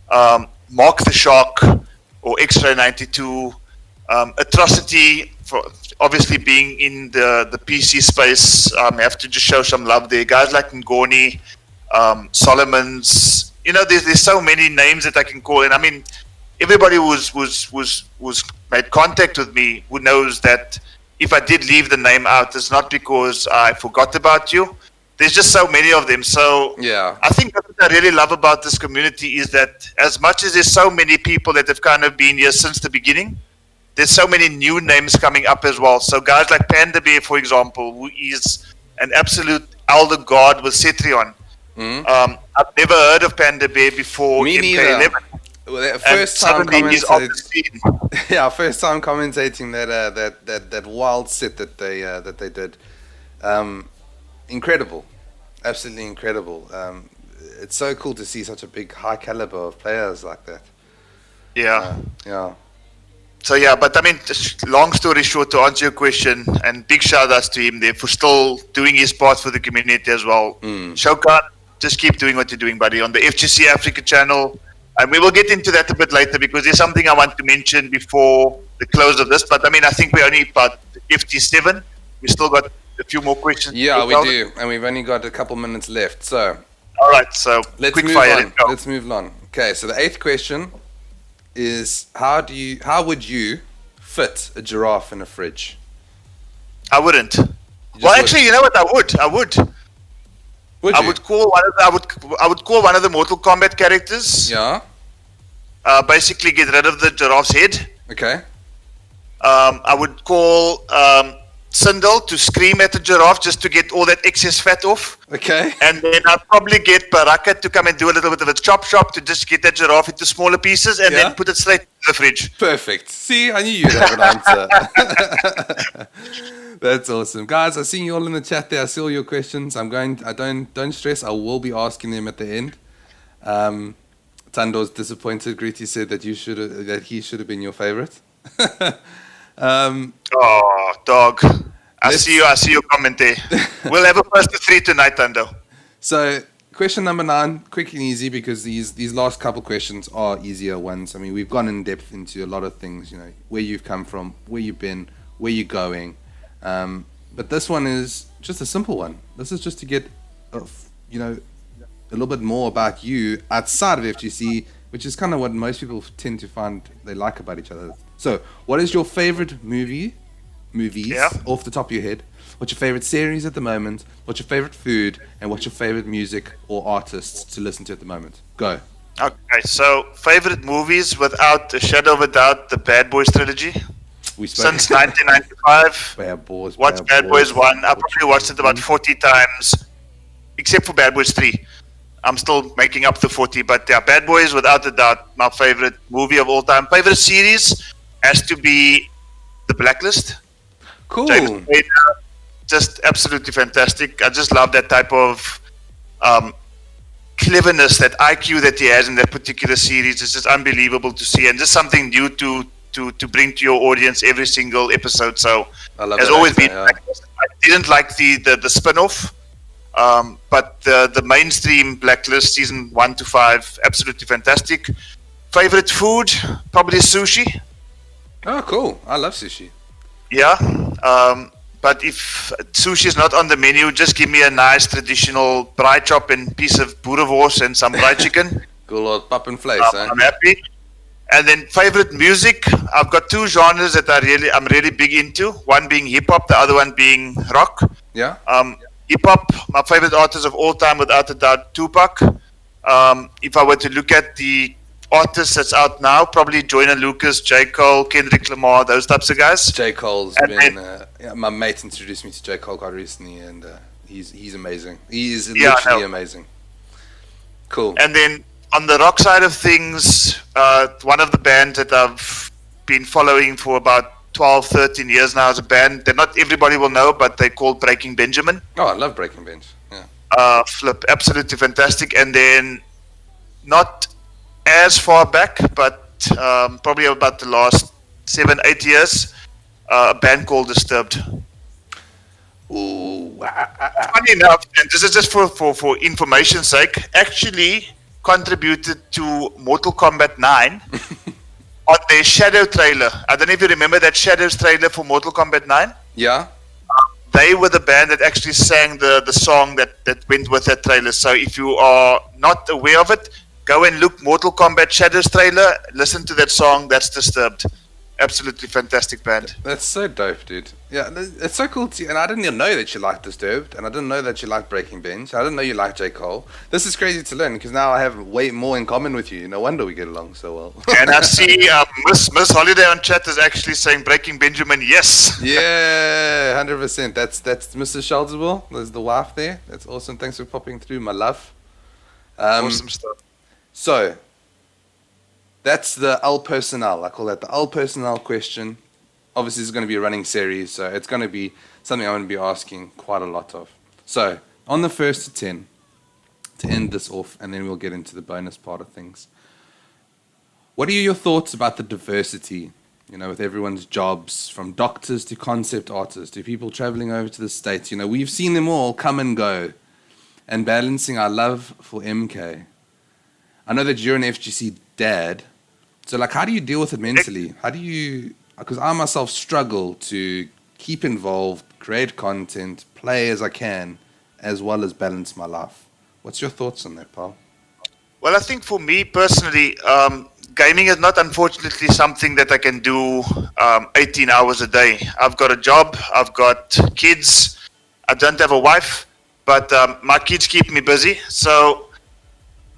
Mark the Shark or X-Ray 92, Atrocity, for obviously being in the PC space, have to just show some love there. Guys like Ngoni, Solomon's, you know, there's so many names that I can call, and I mean, everybody who's made contact with me who knows that if I did leave the name out, it's not because I forgot about you. There's just so many of them. So yeah, I think what I really love about this community is that as much as there's so many people that have kind of been here since the beginning, there's so many new names coming up as well. So guys like Panda Bear, for example, who is an absolute elder god with Cetrion. Mm-hmm. I've never heard of Panda Bear before. Me neither. Well, first time commentating. Yeah, first time commentating that wild set that they did. Incredible, absolutely incredible. It's so cool to see such a big, high caliber of players like that. Yeah. Yeah. So yeah, but I mean, just long story short, to answer your question, and big shout outs to him there for still doing his part for the community as well. Shokan, just keep doing what you're doing, buddy, on the FGC Africa channel. And we will get into that a bit later because there's something I want to mention before the close of this. But I mean, I think we're only about 57. We still got a few more questions. Yeah, we do. And we've only got a couple minutes left. So, all right. So let's quick move fire. on. Let's move on. Okay. So the 8th question is how would you fit a giraffe in a fridge? I wouldn't. Well, actually, you know what? I would. I would call one of the Mortal Kombat characters. Yeah. Basically, get rid of the giraffe's head. Okay. I would call Sindel to scream at the giraffe just to get all that excess fat off. Okay. And then I'd probably get Baraka to come and do a little bit of a chop to just get that giraffe into smaller pieces and then put it straight in the fridge. Perfect. See, I knew you'd have an answer. That's awesome. Guys, I see you all in the chat there. I see all your questions. Don't stress, I will be asking them at the end. Tando's disappointed. Greety said that he should have been your favorite. Oh, dog. I see your comment there. We'll have a first to 3 tonight, Tando. So, question number 9, quick and easy, because these last couple questions are easier ones. I mean, we've gone in depth into a lot of things, you know, where you've come from, where you've been, where you're going. But this one is just a simple one. This is just to get a little bit more about you outside of FGC, which is kind of what most people tend to find they like about each other. So, what is your favorite movies off the top of your head? What's your favorite series at the moment? What's your favorite food? And what's your favorite music or artists to listen to at the moment? Go. Okay, so favorite movies, without a shadow of a doubt, the Bad Boys trilogy. Since 1995. Bad Boys. Watched Bad Boys 1. I probably watched it about 40 times, except for Bad Boys 3. I'm still making up the 40, but yeah, Bad Boys, without a doubt, my favorite movie of all time. Favorite series has to be The Blacklist. Cool. James Spader, just absolutely fantastic. I just love that type of cleverness, that IQ that he has in that particular series. It's just unbelievable to see, and just something new to bring to your audience every single episode. So has always been. Yeah. I didn't like the spin-off, but the mainstream Blacklist season 1 to 5, absolutely fantastic. Favorite food, probably sushi. Oh, cool! I love sushi. Yeah, but if sushi is not on the menu, just give me a nice traditional braai chop and piece of boerewors and some fried chicken. Good old pap and vlees, I'm happy. And then favorite music, I've got two genres that I'm really big into. One being hip hop, the other one being rock. Yeah. Hip hop, my favorite artist of all time, without a doubt, Tupac. If I were to look at the artists that's out now, probably Joyner Lucas, J. Cole, Kendrick Lamar, those types of guys. J. Cole's been my mate introduced me to J. Cole quite recently, and he's amazing. He is literally amazing. Cool. And then on the rock side of things, one of the bands that I've been following for about 12, 13 years now is a band that not everybody will know, but they're called Breaking Benjamin. Oh, I love Breaking Benj. Yeah. Absolutely fantastic. And then not as far back, but probably about the last 7-8 years, a band called Disturbed. Ooh. Funny enough, and this is just for information's sake, actually contributed to Mortal Kombat 9 on their Shadow trailer. I don't know if you remember that Shadows trailer for Mortal Kombat 9. Yeah. They were the band that actually sang the song that went with that trailer. So if you are not aware of it, go and look Mortal Kombat Shadows trailer, listen to that song, that's Disturbed. Absolutely fantastic band. That's so dope, dude. Yeah, it's so cool to, and I didn't even know that you liked Disturbed, and I didn't know that you liked Breaking Benj. I didn't know you liked J. Cole. This is crazy to learn, because now I have way more in common with you. No wonder we get along so well. And I see Miss Holiday on chat is actually saying Breaking Benjamin, yes. Yeah, 100%. That's Mrs. Sheldsville. There's the wife there. That's awesome. Thanks for popping through, my love. Awesome stuff. So, that's the Al Personnel. I call that the Al Personnel question. Obviously, it's going to be a running series, so it's going to be something I'm going to be asking quite a lot of. So, on the 1st to 10, to end this off, and then we'll get into the bonus part of things. What are your thoughts about the diversity, with everyone's jobs, from doctors to concept artists, to people traveling over to the States? We've seen them all come and go, and balancing our love for MK. I know that you're an FGC dad, so how do you deal with it mentally? How do you, because I myself struggle to keep involved, create content, play as I can, as well as balance my life. What's your thoughts on that, pal? Well, I think for me personally, gaming is not unfortunately something that I can do 18 hours a day. I've got a job, I've got kids, I don't have a wife, but my kids keep me busy. So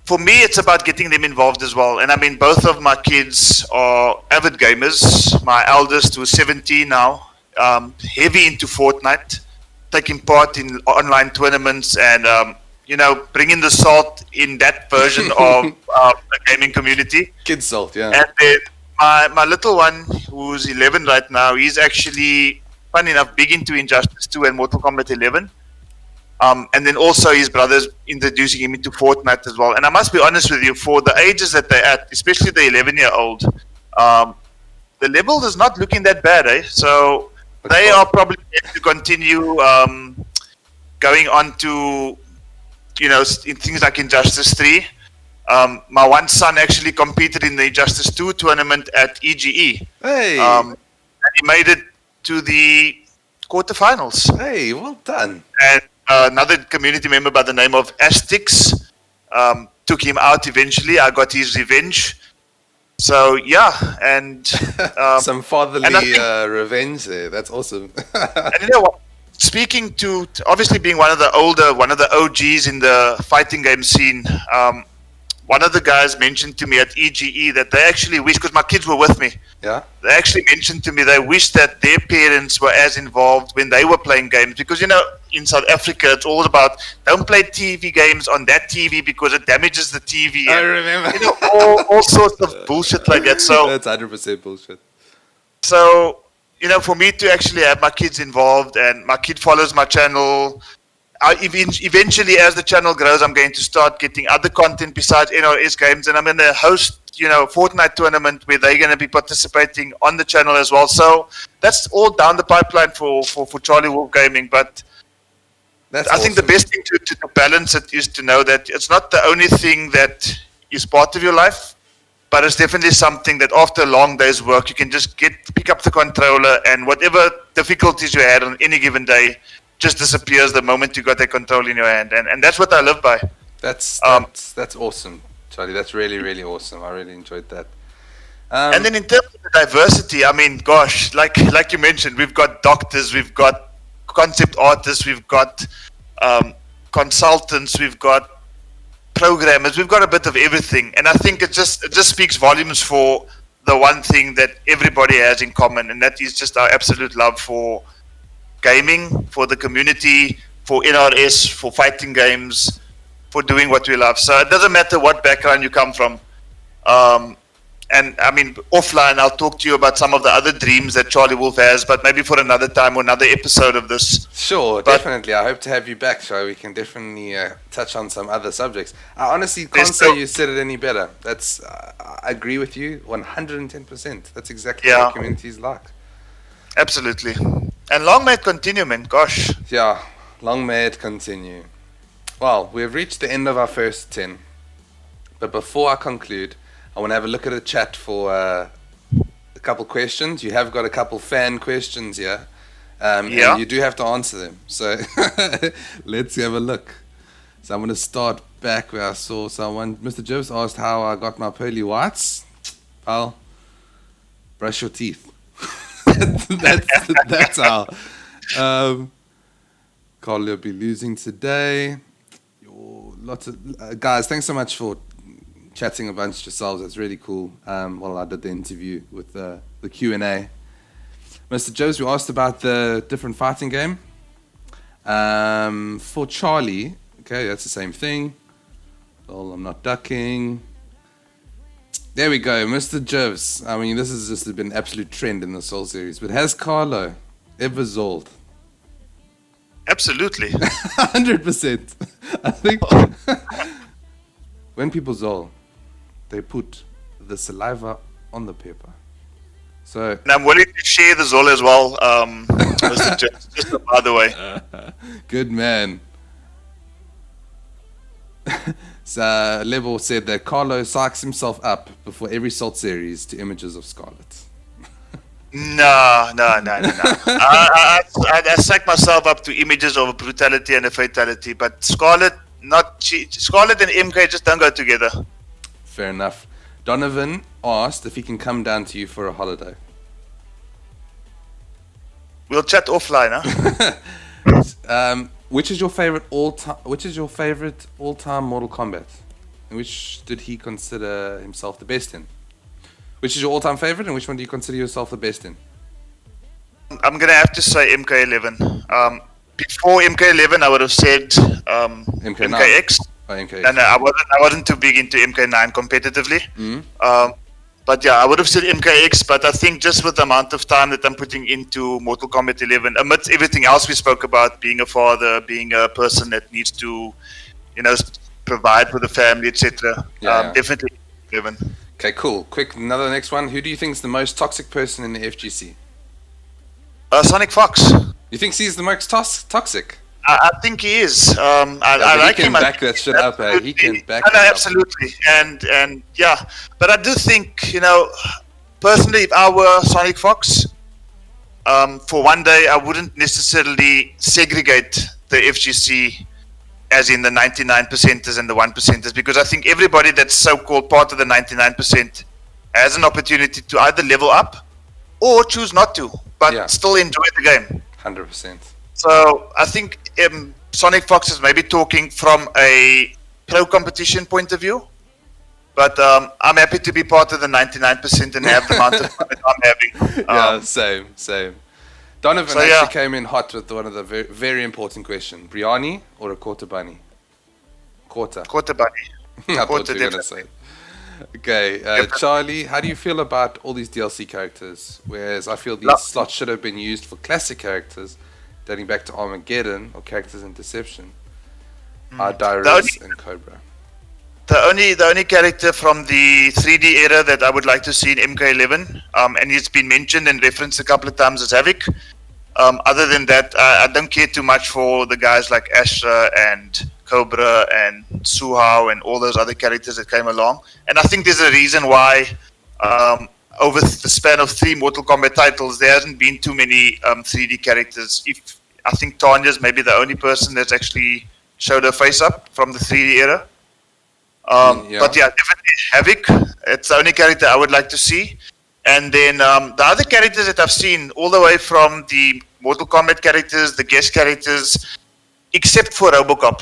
for me, it's about getting them involved as well. And I mean, both of my kids are avid gamers. My eldest, who's 17 now, heavy into Fortnite, taking part in online tournaments and, bringing the salt in that version of the gaming community. Kid salt, yeah. And then my little one, who's 11 right now, he's actually, funny enough, big into Injustice 2 and Mortal Kombat 11. And then also his brother's introducing him into Fortnite as well. And I must be honest with you, for the ages that they're at, especially the 11-year-old, the level is not looking that bad, eh? So they are probably going to continue going on to, in things like Injustice 3. My one son actually competed in the Injustice 2 tournament at EGE. Hey! And he made it to the quarterfinals. Hey, well done. And another community member by the name of Astix took him out eventually. I got his revenge. So yeah, and some fatherly and I think, revenge there. That's awesome. and you know what? Speaking to obviously being one of the OGs in the fighting game scene, one of the guys mentioned to me at EGE that they actually wish, because my kids were with me, Yeah. they actually mentioned to me they wish that their parents were as involved when they were playing games, because in South Africa it's all about don't play TV games on that TV because it damages the TV. I remember. All sorts of bullshit like that. So that's 100% bullshit. So, for me to actually have my kids involved, and my kid follows my channel, eventually as the channel grows, I'm going to start getting other content besides NRS games, and I'm going to host, Fortnite tournament where they're going to be participating on the channel as well. So that's all down the pipeline for CharlieWolf Gaming. But I think the best thing to balance it is to know that it's not the only thing that is part of your life, but it's definitely something that after a long day's work, you can just pick up the controller, and whatever difficulties you had on any given day just disappears the moment you got that control in your hand. And that's what I live by. That's awesome, Charlie. That's really, really awesome. I really enjoyed that. And then in terms of the diversity, I mean, gosh, like you mentioned, we've got doctors, we've got concept artists, we've got consultants, we've got programmers, we've got a bit of everything. And I think it just speaks volumes for the one thing that everybody has in common, and that is just our absolute love for gaming, for the community, for NRS, for fighting games, for doing what we love. So it doesn't matter what background you come from. And I mean, offline, I'll talk to you about some of the other dreams that CharlieWolf has, but maybe for another time or another episode of this. Sure, definitely. I hope to have you back, so we can definitely touch on some other subjects. I honestly can't say you said it any better. I agree with you 110%. That's exactly what communities like. Absolutely. And long may it continue, man. Gosh. Yeah, long may it continue. Well, we've reached the end of our first 10. But before I conclude, I want to have a look at the chat for a couple questions. You have got a couple fan questions here. And you do have to answer them. So let's have a look. So I'm going to start back where I saw someone. Mr. Jobs asked how I got my pearly whites. Well, brush your teeth. that's how. Carl, you'll be losing today. Lots of guys, thanks so much for chatting a bunch yourselves. That's really cool. While I did the interview with the Q&A. Mr. Joes, we asked about the different fighting game. For Charlie, okay, that's the same thing. Well, I'm not ducking. There we go, Mr. Joes. I mean, this has just been an absolute trend in the Soul series. But has Carlo ever Zolled? Absolutely. 100%. I think when people Zoll, they put the saliva on the pepper. So, and I'm willing to share the Zoll as well, Mr. Jones, just by the way. Good man. So, Level said that Carlo psychs himself up before every Salt series to images of Scarlet. No. I psych myself up to images of a brutality and a fatality, but Scarlet and MK just don't go together. Fair enough. Donovan asked if he can come down to you for a holiday. We'll chat offline, huh? Which is your favorite all-time Mortal Kombat? And which did he consider himself the best in? Which is your all-time favorite, and which one do you consider yourself the best in? I'm gonna have to say MK11. Before MK11, I would have said MKX. Oh, MKX. And I wasn't too big into MK9 competitively. Mm-hmm. But yeah, I would have said MKX. But I think just with the amount of time that I'm putting into Mortal Kombat 11, amidst everything else we spoke about, being a father, being a person that needs to, provide for the family, etc. Definitely 11. Okay, cool. Quick, another next one. Who do you think is the most toxic person in the FGC? Sonic Fox. You think he's the most toxic? I think he is. I like him. He can back that shit up. He can back that up. Absolutely. And yeah, but I do think, personally, if I were Sonic Fox, for one day, I wouldn't necessarily segregate the FGC as in the 99%ers and the 1%ers, because I think everybody that's so-called part of the 99% has an opportunity to either level up or choose not to, but still enjoy the game. 100%. So I think Sonic Fox is maybe talking from a pro competition point of view, but I'm happy to be part of the 99% and have the amount of fun that I'm having. Same. Donovan actually came in hot with one of the very, very important questions. Biryani or a quarter bunny? Quarter bunny. I thought you were going to say. Okay, Charlie, how do you feel about all these DLC characters? Whereas I feel these slots should have been used for classic characters, dating back to Armageddon or characters in Deception. Dyrus and Cobra. The only character from the 3D era that I would like to see in MK11, and it's been mentioned and referenced a couple of times, is Havoc. Other than that, I don't care too much for the guys like Astra and Cobra and Suhao and all those other characters that came along. And I think there's a reason why over the span of 3 Mortal Kombat titles, there hasn't been too many 3D characters. I think Tanya's maybe the only person that's actually showed her face up from the 3D era. But yeah, definitely Havoc. It's the only character I would like to see. And then the other characters that I've seen, all the way from the Mortal Kombat characters, the guest characters, except for Robocop.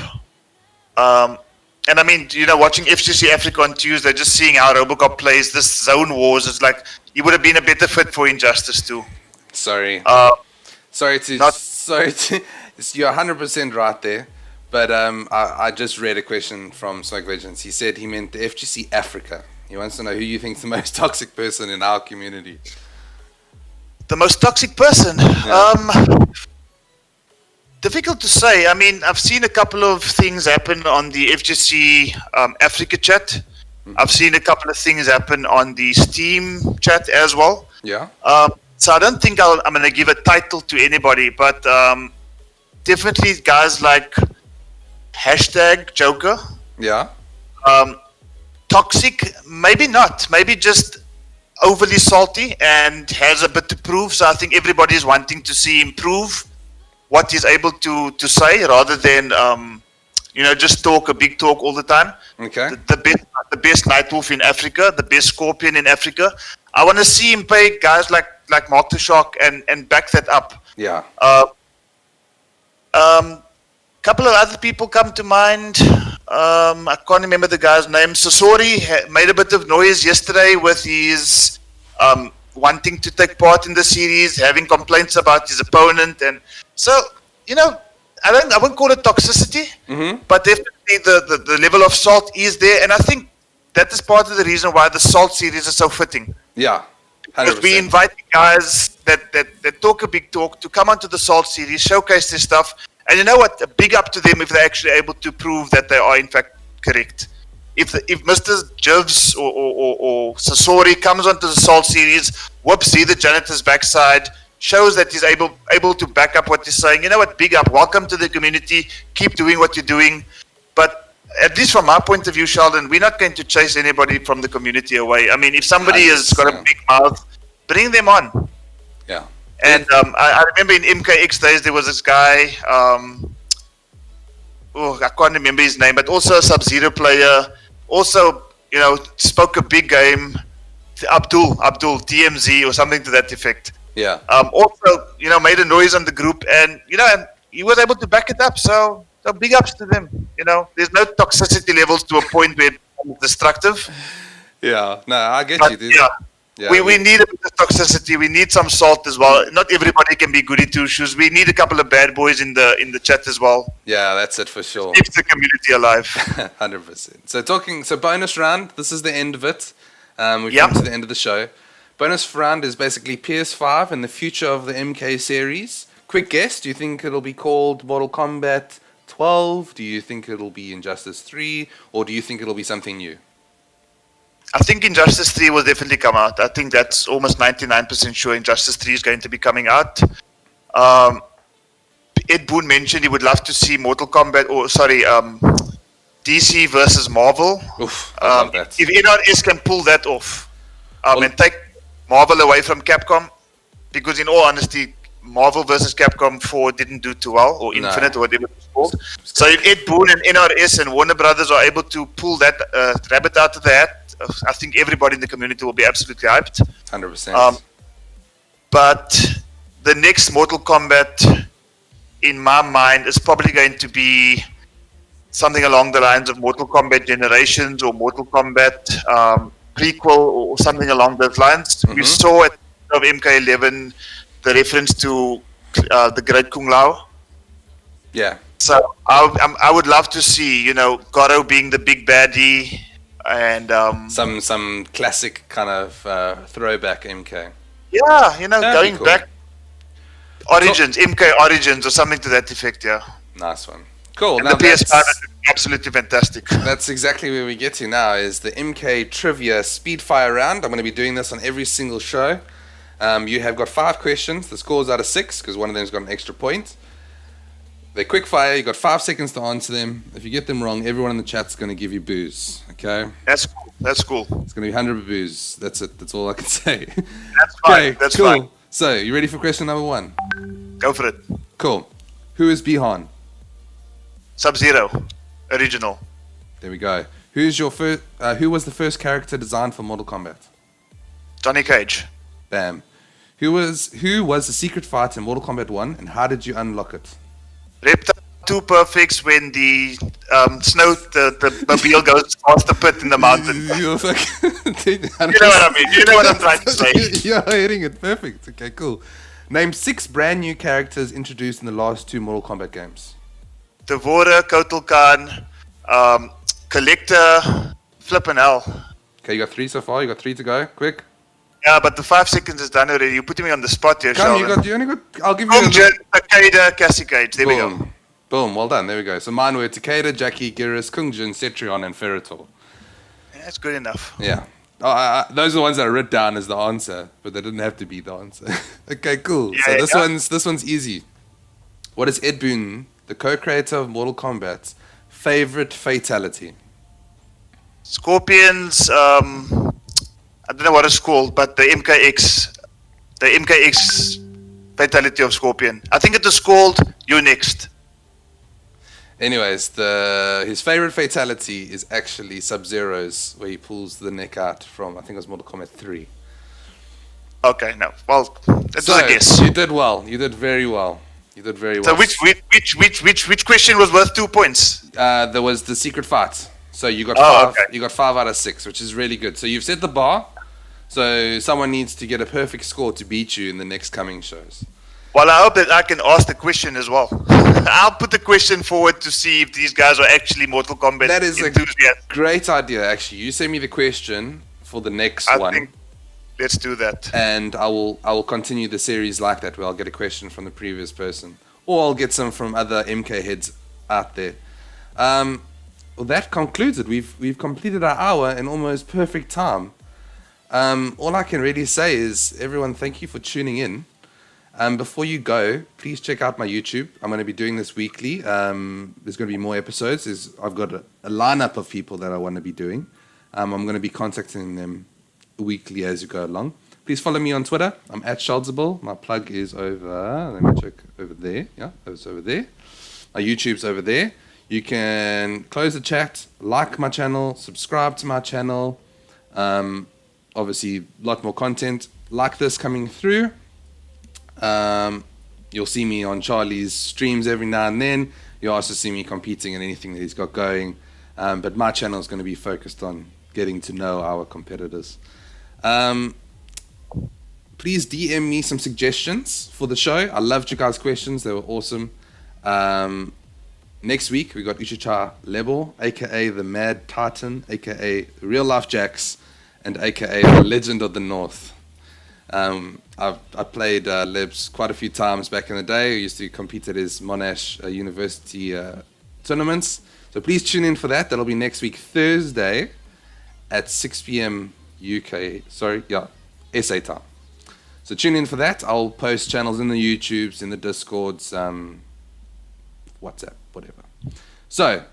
And I mean, watching FGC Africa on Tuesday, just seeing how Robocop plays this Zone Wars, it's like he would have been a better fit for Injustice too. Sorry, you're 100% right there. But I just read a question from Smoke Legends. He said he meant the FGC Africa. He wants to know who you think is the most toxic person in our community. The most toxic person? Yeah. Difficult to say. I mean, I've seen a couple of things happen on the FGC Africa chat. Mm-hmm. I've seen a couple of things happen on the Steam chat as well. Yeah. So I don't think I'm going to give a title to anybody, but definitely guys like #Joker. Yeah. Toxic, maybe not. Maybe just overly salty and has a bit to prove. So I think everybody's wanting to see him prove what he's able to say, rather than just talk a big talk all the time. Okay. The best Nightwolf in Africa, the best Scorpion in Africa. I want to see him pay guys like Mark the Shark and back that up. Yeah. Couple of other people come to mind. I can't remember the guy's name. Sasori made a bit of noise yesterday with his wanting to take part in the series, having complaints about his opponent, and so I won't call it toxicity, but definitely the level of salt is there, and I think that is part of the reason why the Salt series is so fitting. Yeah, 100%. Because we invite guys that talk a big talk to come onto the Salt series, showcase their stuff. And you know what? A big up to them if they're actually able to prove that they are in fact correct. If Mr. Jivs or Sasori comes onto the Salt series, whoops, see the janitor's backside, shows that he's able to back up what he's saying. You know what? Big up. Welcome to the community. Keep doing what you're doing. But at least from our point of view, Sheldon, we're not going to chase anybody from the community away. I mean, if somebody has got a big mouth, bring them on. Yeah. And I remember in MKX days there was this guy, I can't remember his name, but also a Sub-Zero player, also, spoke a big game, Abdul, TMZ or something to that effect. Yeah. Also, made a noise on the group, and, and he was able to back it up, so big ups to them. There's no toxicity levels to a point where it's destructive. Yeah, no, I get you, dude. Yeah. We need a bit of toxicity. We need some salt as well. Not everybody can be goody two shoes. We need a couple of bad boys in the chat as well. Yeah, that's it for sure. Keeps the community alive. 100%. So bonus round. This is the end of it. We've come to the end of the show. Bonus round is basically PS5 and the future of the MK series. Quick guess. Do you think it'll be called Mortal Kombat 12? Do you think it'll be Injustice 3? Or do you think it'll be something new? I think Injustice 3 will definitely come out. I think that's almost 99% sure Injustice 3 is going to be coming out. Ed Boon mentioned he would love to see DC versus Marvel. Oof, I love that. If anyone else can pull that off and take Marvel away from Capcom, because in all honesty, Marvel vs. Capcom 4 didn't do too well, or No. Infinite, or whatever it's called. So if Ed Boon and NRS and Warner Brothers are able to pull that rabbit out of the hat, I think everybody in the community will be absolutely hyped. 100%. But the next Mortal Kombat, in my mind, is probably going to be something along the lines of Mortal Kombat Generations or Mortal Kombat prequel or something along those lines. We saw at the end of MK11 the reference to the Great Kung Lao. Yeah. So I would love to see, Goro being the big baddie and Some classic kind of throwback MK. yeah, That'd going be cool. back Origins, MK Origins or something to that effect, yeah. Nice one. Cool. And Now the PS5 that's, is absolutely fantastic. that's exactly where we get to now is the MK Trivia Speed Fire round. I'm going to be doing this on every single show. You have got 5 questions. The score's out of 6 because one of them's got an extra point. They're quick fire. You've got 5 seconds to answer them. If you get them wrong, everyone in the chat's going to give you booze. Okay? That's cool. That's cool. It's going to be 100 booze. That's it. That's all I can say. That's fine. That's cool. fine. So, you ready for question number 1? Go for it. Cool. Who is Bihan? Sub-Zero, original. There we go. Who's your first? Who was the first character designed for Mortal Kombat? Johnny Cage. Bam. Who was the secret fight in Mortal Kombat 1 and how did you unlock it? Reptile 2 perfects when the snow, the mobile goes past the pit in the mountain. You're fucking- You know what I mean? You know what I'm trying to say. You're hitting it perfect. Okay, cool. Name 6 brand new characters introduced in the last 2 Mortal Kombat games. Devora, Kotal Khan, Collector, Flippin' Hell. Okay, you got 3 so far. You got 3 to go. Quick. Yeah, but the 5 seconds is done already. You're putting me on the spot here, Come, Sheldon. you only got. I'll give you. a Kung little- Jin, Takeda, Cassie Cage. There we go. Boom. Boom. Well done. There we go. So mine were Takeda, Jackie, Geras, Kung Jin, Cetrion, and Ferritor. Yeah, that's good enough. Yeah. Those are the ones that I wrote down as the answer, but they didn't have to be the answer. Okay, cool. Yeah, So yeah. this one's easy. What is Ed Boon, the co-creator of Mortal Kombat's favorite fatality? Scorpions, I don't know what it's called, but the MKX fatality of Scorpion. I think it is called You Next. Anyways, his favorite fatality is actually Sub-Zero's, where he pulls the neck out from, I think it was Mortal Kombat 3. Okay, no. Well, that's So, a guess. you did well. You did very well. You did very So well. which question was worth 2 points? There was the secret fight. So you got Oh, 5. okay. You got 5 out of 6, which is really good. So you've set the bar. So someone needs to get a perfect score to beat you in the next coming shows. Well, I hope that I can ask the question as well. I'll put the question forward to see if these guys are actually Mortal Kombat That is a enthusiasts. great idea, actually. You send me the question for the next I one, think let's do that. and I will continue the series like that, where I'll get a question from the previous person, or I'll get some from other MK heads out there. Well, that concludes it. We've completed our hour in almost perfect time. All I can really say is, everyone, thank you for tuning in. Before you go, please check out my YouTube. I'm going to be doing this weekly. There's going to be more episodes. I've got a lineup of people that I want to be doing. I'm going to be contacting them weekly as you go along. Please follow me on Twitter. I'm at Charlesable. My plug is over. Let me check over there. Yeah, it's over there. My YouTube's over there. You can close the chat, like my channel, subscribe to my channel. Obviously, a lot more content like this coming through. You'll see me on Charlie's streams every now and then. You'll also see me competing in anything that he's got going. But my channel is going to be focused on getting to know our competitors. Please DM me some suggestions for the show. I loved you guys' questions. They were awesome. Next week, we got Uchicha Lebo, a.k.a. the Mad Titan, a.k.a. Real Life Jax, and a.k.a. the Legend of the North. I played Lebs quite a few times back in the day. I used to compete at his Monash University tournaments. So please tune in for that. That'll be next week, Thursday, at 6 p.m. SA time. So tune in for that. I'll post channels in the YouTubes, in the Discords, WhatsApp, whatever. So,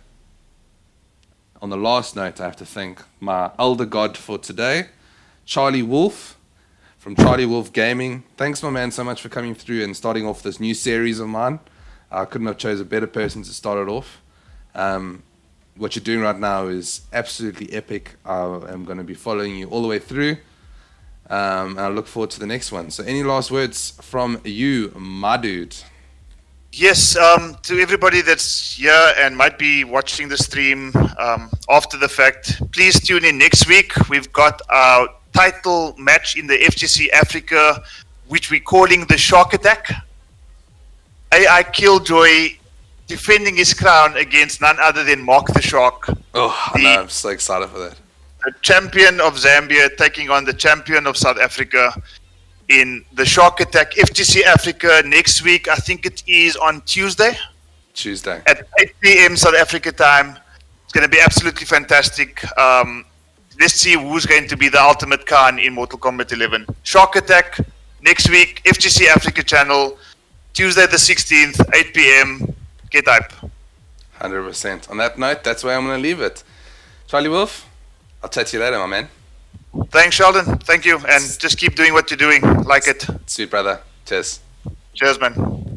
on the last note, I have to thank my elder god for today, CharlieWolf. from CharlieWolf Gaming. Thanks, my man, so much for coming through and starting off this new series of mine. I couldn't have chose a better person to start it off. What you're doing right now is absolutely epic. I am going to be following you all the way through. And I look forward to the next one. So any last words from you, my dude? Yes, to everybody that's here and might be watching the stream after the fact, please tune in next week. We've got our title match in the FGC Africa, which we're calling the Shark Attack. AI Killjoy defending his crown against none other than Mark the Shark. Oh, I know, I'm so excited for that. The champion of Zambia taking on the champion of South Africa in the Shark Attack FGC Africa next week. I think it is on Tuesday at 8 p.m. South Africa time. It's going to be absolutely fantastic. Let's see who's going to be the ultimate Khan in Mortal Kombat 11. Shark Attack next week, FGC Africa channel, Tuesday the 16th, 8 p.m. Get hype. 100%. On that note, that's where I'm going to leave it. CharlieWolf, I'll chat to you later, my man. Thanks, Sheldon. Thank you. And just keep doing what you're doing. Like it. Sweet, brother. Cheers. Cheers, man.